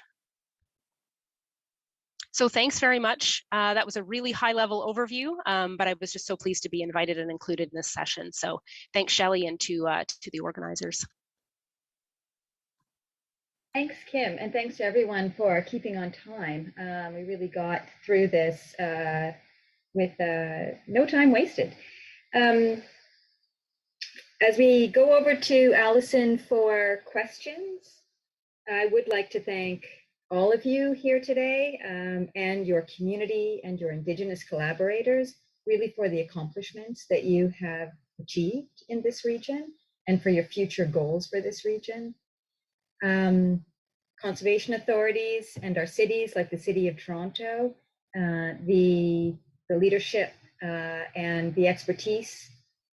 So thanks very much. That was a really high-level overview, but I was just so pleased to be invited and included in this session. So thanks, Shelley, and to the organizers. Thanks, Kim, and thanks to everyone for keeping on time. We really got through this with no time wasted. As we go over to Allison for questions, I would like to thank all of you here today and your community and your Indigenous collaborators, really for the accomplishments that you have achieved in this region and for your future goals for this region. Conservation authorities and our cities, like the City of Toronto, the leadership and the expertise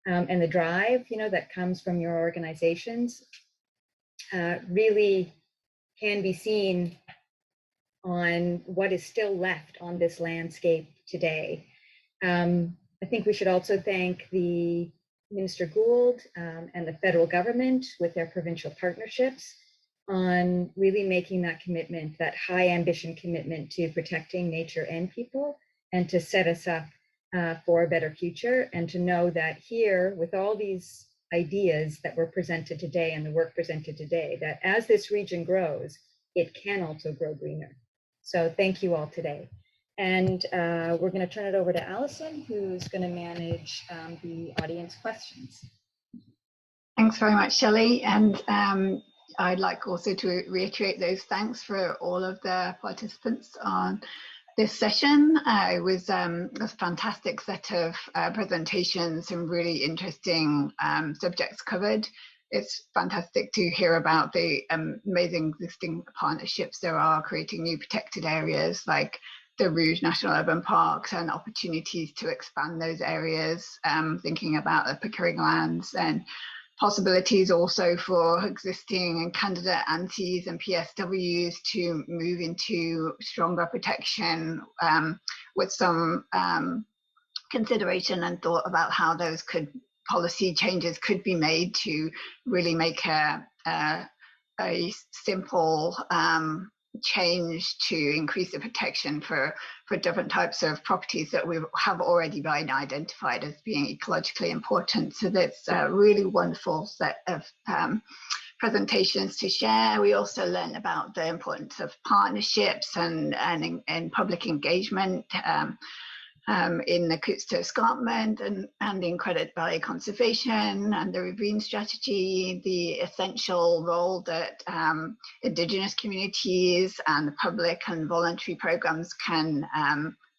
and the drive, that comes from your organizations really can be seen on what is still left on this landscape today. I think we should also thank the Minister Gould and the federal government with their provincial partnerships on really making that commitment, that high ambition commitment to protecting nature and people, and to set us up for a better future, and to know that here, with all these ideas that were presented today and the work presented today, that as this region grows, it can also grow greener. So thank you all today. And we're going to turn it over to Allison, who's going to manage the audience questions. Thanks very much, Shelley. And I'd like also to reiterate those thanks for all of the participants on this session. It was a fantastic set of presentations, some really interesting subjects covered. It's fantastic to hear about the amazing existing partnerships there are creating new protected areas like the Rouge National Urban Parks, and opportunities to expand those areas, thinking about the Pickering lands, and possibilities also for existing candidate ANSIs and PSWs to move into stronger protection, with some consideration and thought about how those policy changes could be made to really make a simple change to increase the protection for different types of properties that we have already been identified as being ecologically important. So that's a really wonderful set of presentations to share. We also learned about the importance of partnerships and public engagement in the Cootes to Escarpment and in Credit Valley Conservation and the Ravine strategy, the essential role that Indigenous communities and the public and voluntary programs can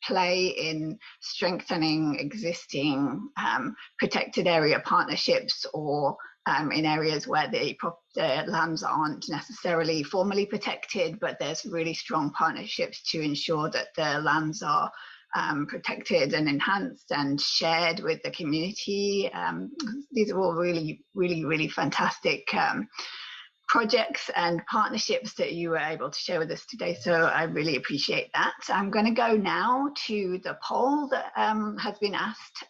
play in strengthening existing protected area partnerships, or in areas where the lands aren't necessarily formally protected, but there's really strong partnerships to ensure that the lands are protected and enhanced and shared with the community. These are all really, really, really fantastic projects and partnerships that you were able to share with us today. So I really appreciate that. I'm going to go now to the poll that has been asked.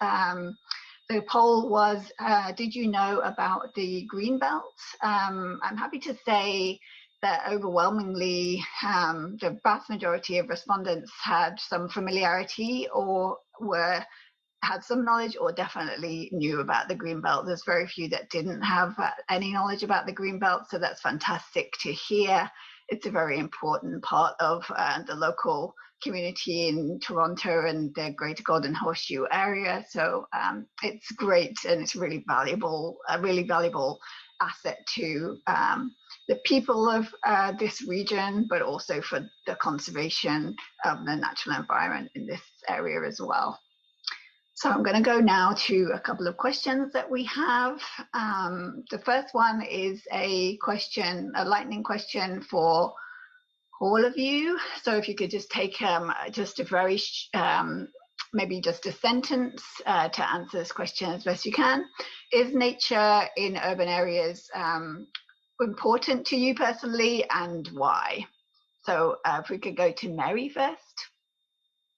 The poll was, did you know about the Greenbelt? I'm happy to say that overwhelmingly the vast majority of respondents had some familiarity or had some knowledge or definitely knew about the Greenbelt. There's very few that didn't have any knowledge about the Greenbelt, so that's fantastic to hear. It's a very important part of the local community in Toronto and the Greater Golden Horseshoe area. So it's great, and it's really valuable, a really valuable asset to the people of this region, but also for the conservation of the natural environment in this area as well. So I'm going to go now to a couple of questions that we have. The first one is a lightning question for all of you. So if you could just take just a very, maybe just a sentence to answer this question as best you can. Is nature in urban areas important to you personally, and why? So if we could go to Mary first.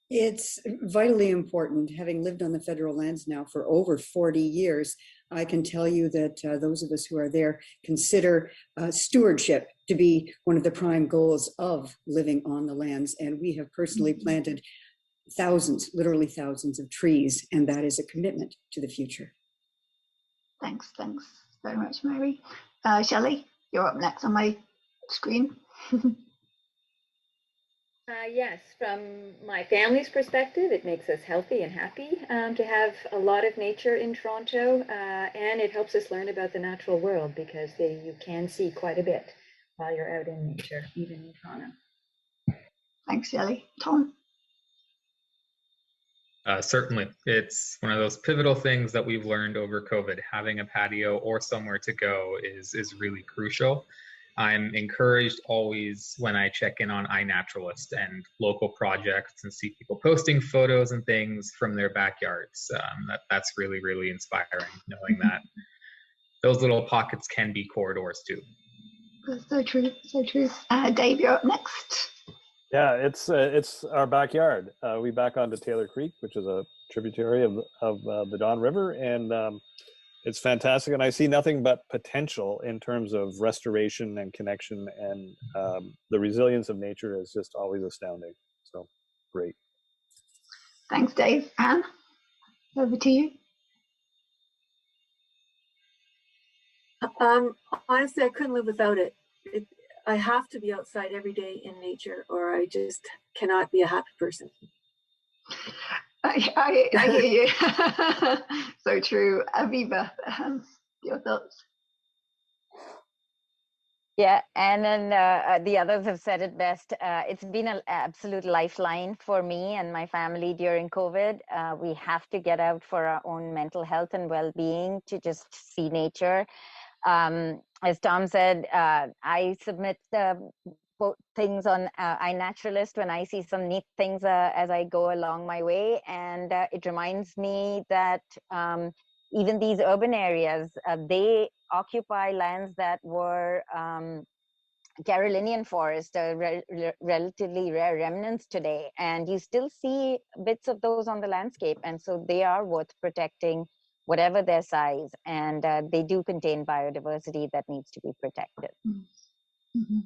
It's vitally important. Having lived on the federal lands now for over 40 years, I can tell you that those of us who are there consider stewardship to be one of the prime goals of living on the lands. And we have personally planted thousands, literally thousands of trees, and that is a commitment to the future. Thanks very much, Mary. Shelley, you're up next on my screen. Yes, from my family's perspective, it makes us healthy and happy to have a lot of nature in Toronto, and it helps us learn about the natural world because you can see quite a bit while you're out in nature, even in Toronto. Thanks, Shelley. Tom? Certainly, it's one of those pivotal things that we've learned over COVID. Having a patio or somewhere to go is really crucial. I'm encouraged always when I check in on iNaturalist and local projects and see people posting photos and things from their backyards. That's really, really inspiring, knowing that those little pockets can be corridors too. That's so true, so true. Dave, you're up next. Yeah, it's our backyard. We back onto Taylor Creek, which is a tributary of the Don River, and it's fantastic. And I see nothing but potential in terms of restoration and connection, and the resilience of nature is just always astounding. So great. Thanks, Dave. Anne, over to you. Honestly, I couldn't live without it. I have to be outside every day in nature, or I just cannot be a happy person. I hear you. So true. Aviva, your thoughts? Yeah, and then the others have said it best. It's been an absolute lifeline for me and my family during COVID. We have to get out for our own mental health and well-being to just see nature. As Tom said, I submit things on iNaturalist when I see some neat things as I go along my way. And it reminds me that even these urban areas, they occupy lands that were Carolinian forest, relatively rare remnants today. And you still see bits of those on the landscape. And so they are worth protecting, whatever their size, and they do contain biodiversity that needs to be protected. Mm-hmm.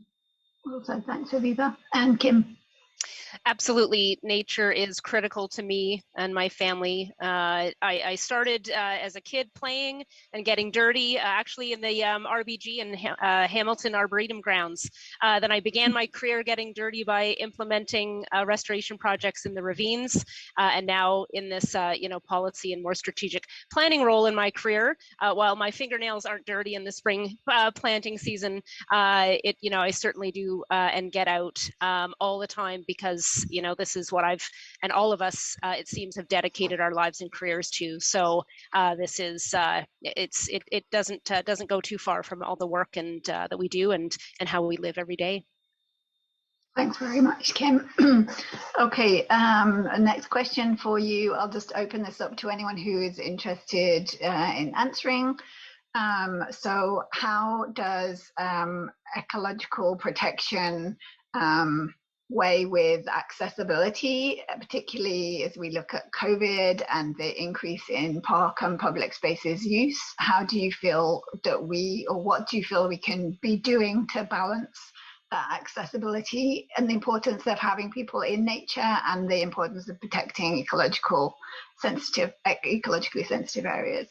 Well said, thanks, Aviva. And Kim? Absolutely, nature is critical to me and my family. I started as a kid playing and getting dirty, actually in the RBG and Hamilton Arboretum grounds. Then I began my career getting dirty by implementing restoration projects in the ravines, and now in this policy and more strategic planning role in my career. While my fingernails aren't dirty in the spring planting season, I certainly do and get out all the time, because this is what I've, and all of us, it seems, have dedicated our lives and careers to. So this is it doesn't go too far from all the work and that we do and how we live every day. Thanks very much, Kim. Okay, next question for you. I'll just open this up to anyone who is interested in answering. So how does ecological protection weigh with accessibility, particularly as we look at COVID and the increase in park and public spaces use? How do you feel that what do you feel we can be doing to balance that accessibility and the importance of having people in nature and the importance of protecting ecologically sensitive areas?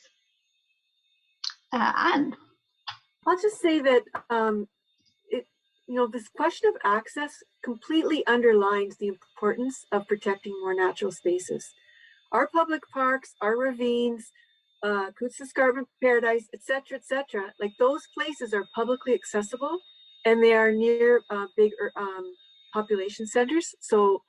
Anne? I'll just say that this question of access completely underlines the importance of protecting more natural spaces. Our public parks, our ravines, Cootes Escarpment Paradise, etc., like those places are publicly accessible, and they are near big population centers. So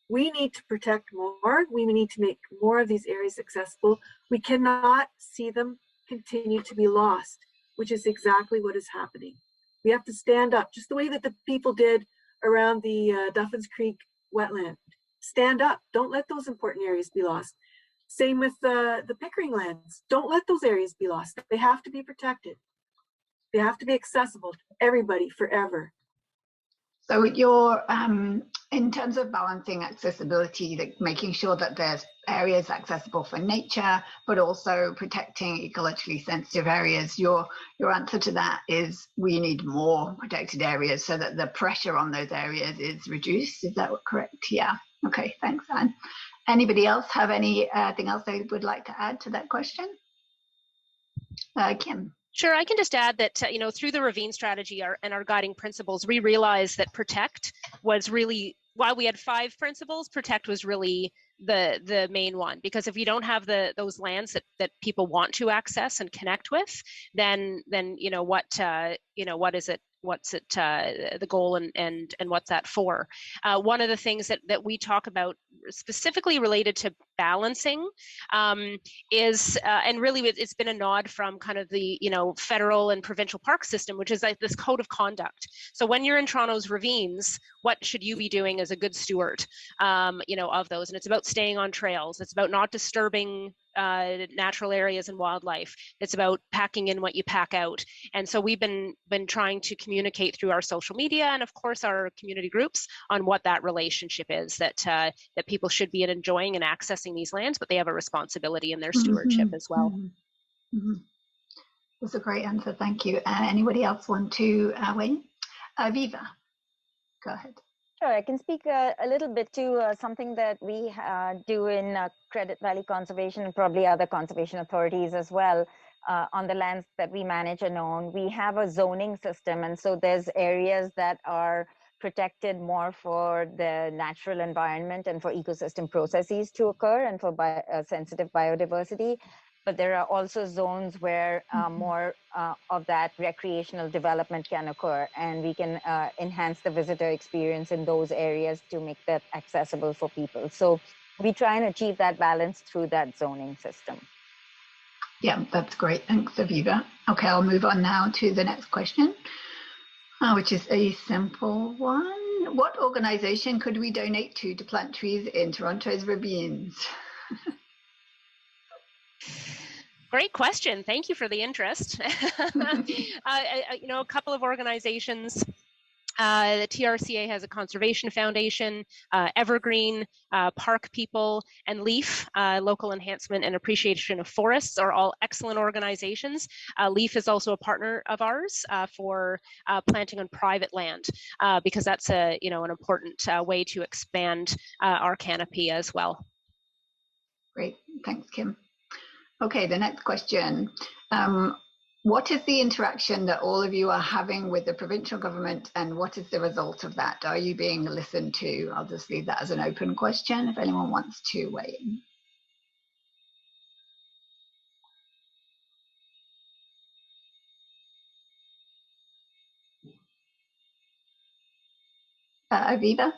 we need to protect more. We need to make more of these areas accessible. We cannot see them continue to be lost, which is exactly what is happening. We have to stand up, just the way that the people did around the Duffins Creek wetland. Stand up. Don't let those important areas be lost. Same with the Pickering lands. Don't let those areas be lost. They have to be protected. They have to be accessible to everybody forever. So you're, in terms of balancing accessibility, like making sure that there's areas accessible for nature, but also protecting ecologically sensitive areas, your answer to that is we need more protected areas so that the pressure on those areas is reduced. Is that correct? Yeah. Okay, thanks, Anne. Anybody else have anything else they would like to add to that question? Kim? Sure, I can just add that, through the Ravine strategy and our guiding principles, we realized that protect was really, while we had 5 principles, protect was really the main one. Because if you don't have those lands that people want to access and connect with, then what is it? What's it the goal and what's that for? One of the things that we talk about specifically related to balancing is and really it's been a nod from kind of the federal and provincial park system, which is like this code of conduct. So when you're in Toronto's ravines, what should you be doing as a good steward of those? And it's about staying on trails. It's about not disturbing natural areas and wildlife. It's about packing in what you pack out. And so we've been trying to communicate through our social media and of course our community groups on what that relationship is, that people should be enjoying and accessing these lands, but they have a responsibility in their stewardship as well. That's a great answer, thank you. Anybody else want to weigh in? Aviva, go ahead. Sure, I can speak a little bit to something that we do in Credit Valley Conservation and probably other conservation authorities as well on the lands that we manage and own. We have a zoning system, and so there's areas that are protected more for the natural environment and for ecosystem processes to occur and for sensitive biodiversity. But there are also zones where more of that recreational development can occur, and we can enhance the visitor experience in those areas to make that accessible for people. So we try and achieve that balance through that zoning system. Yeah, that's great. Thanks, Aviva. Okay, I'll move on now to the next question, which is a simple one. What organization could we donate to plant trees in Toronto's ravines? Great question. Thank you for the interest. A couple of organizations. The TRCA has a conservation foundation, Evergreen, Park People, and LEAF, Local Enhancement and Appreciation of Forests, are all excellent organizations. LEAF is also a partner of ours for planting on private land, because that's an important way to expand our canopy as well. Great, thanks, Kim. Okay, the next question. What is the interaction that all of you are having with the provincial government, and what is the result of that? Are you being listened to? I'll just leave that as an open question if anyone wants to weigh in. Aviva?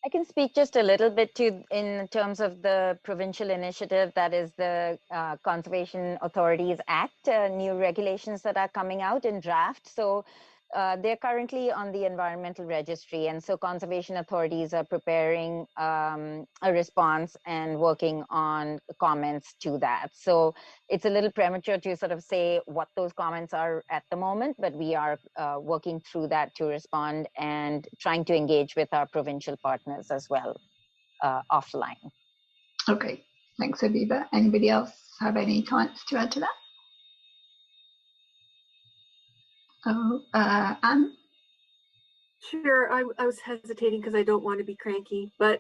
I can speak just a little bit to in terms of the provincial initiative, that is the Conservation Authorities Act, new regulations that are coming out in draft. So they're currently on the environmental registry, and so conservation authorities are preparing a response and working on comments to that. So it's a little premature to sort of say what those comments are at the moment, but we are working through that to respond and trying to engage with our provincial partners as well offline. Okay, thanks, Aviva. Anybody else have any comments to add to that? Anne? Sure, I was hesitating because I don't want to be cranky, but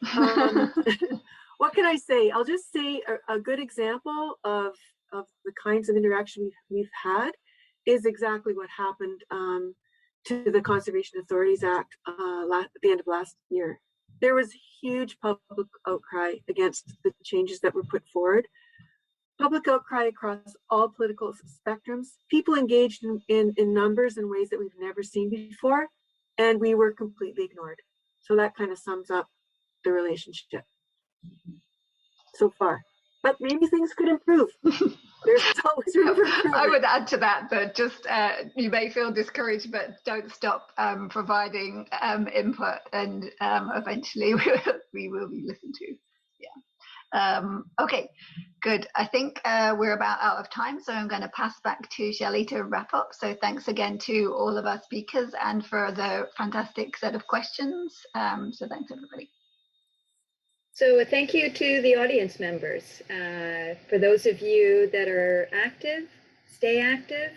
what can I say? I'll just say a good example of the kinds of interaction we've had is exactly what happened to the Conservation Authorities Act at the end of last year. There was huge public outcry against the changes that were put forward. Public outcry across all political spectrums, people engaged in numbers and ways that we've never seen before, and we were completely ignored. So that kind of sums up the relationship so far. But maybe things could improve. There's always room for improvement. I would add to that, but just you may feel discouraged, but don't stop providing input, and eventually we will be listened to. Yeah. Okay, good. I think we're about out of time, so I'm going to pass back to Shelley to wrap up. So thanks again to all of our speakers and for the fantastic set of questions. So thanks, everybody. So thank you to the audience members. For those of you that are active, stay active.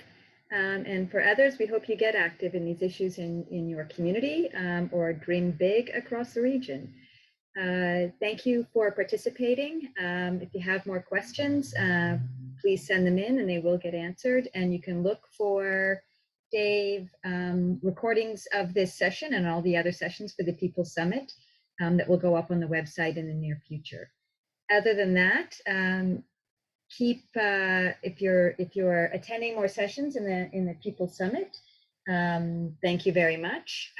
And for others, we hope you get active in these issues in your community or dream big across the region. Thank you for participating. If you have more questions, please send them in and they will get answered. And you can look for Dave recordings of this session and all the other sessions for the People's Summit that will go up on the website in the near future. Other than that, if you're attending more sessions in the People's Summit, thank you very much.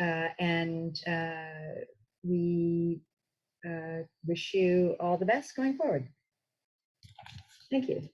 We wish you all the best going forward. Thank you.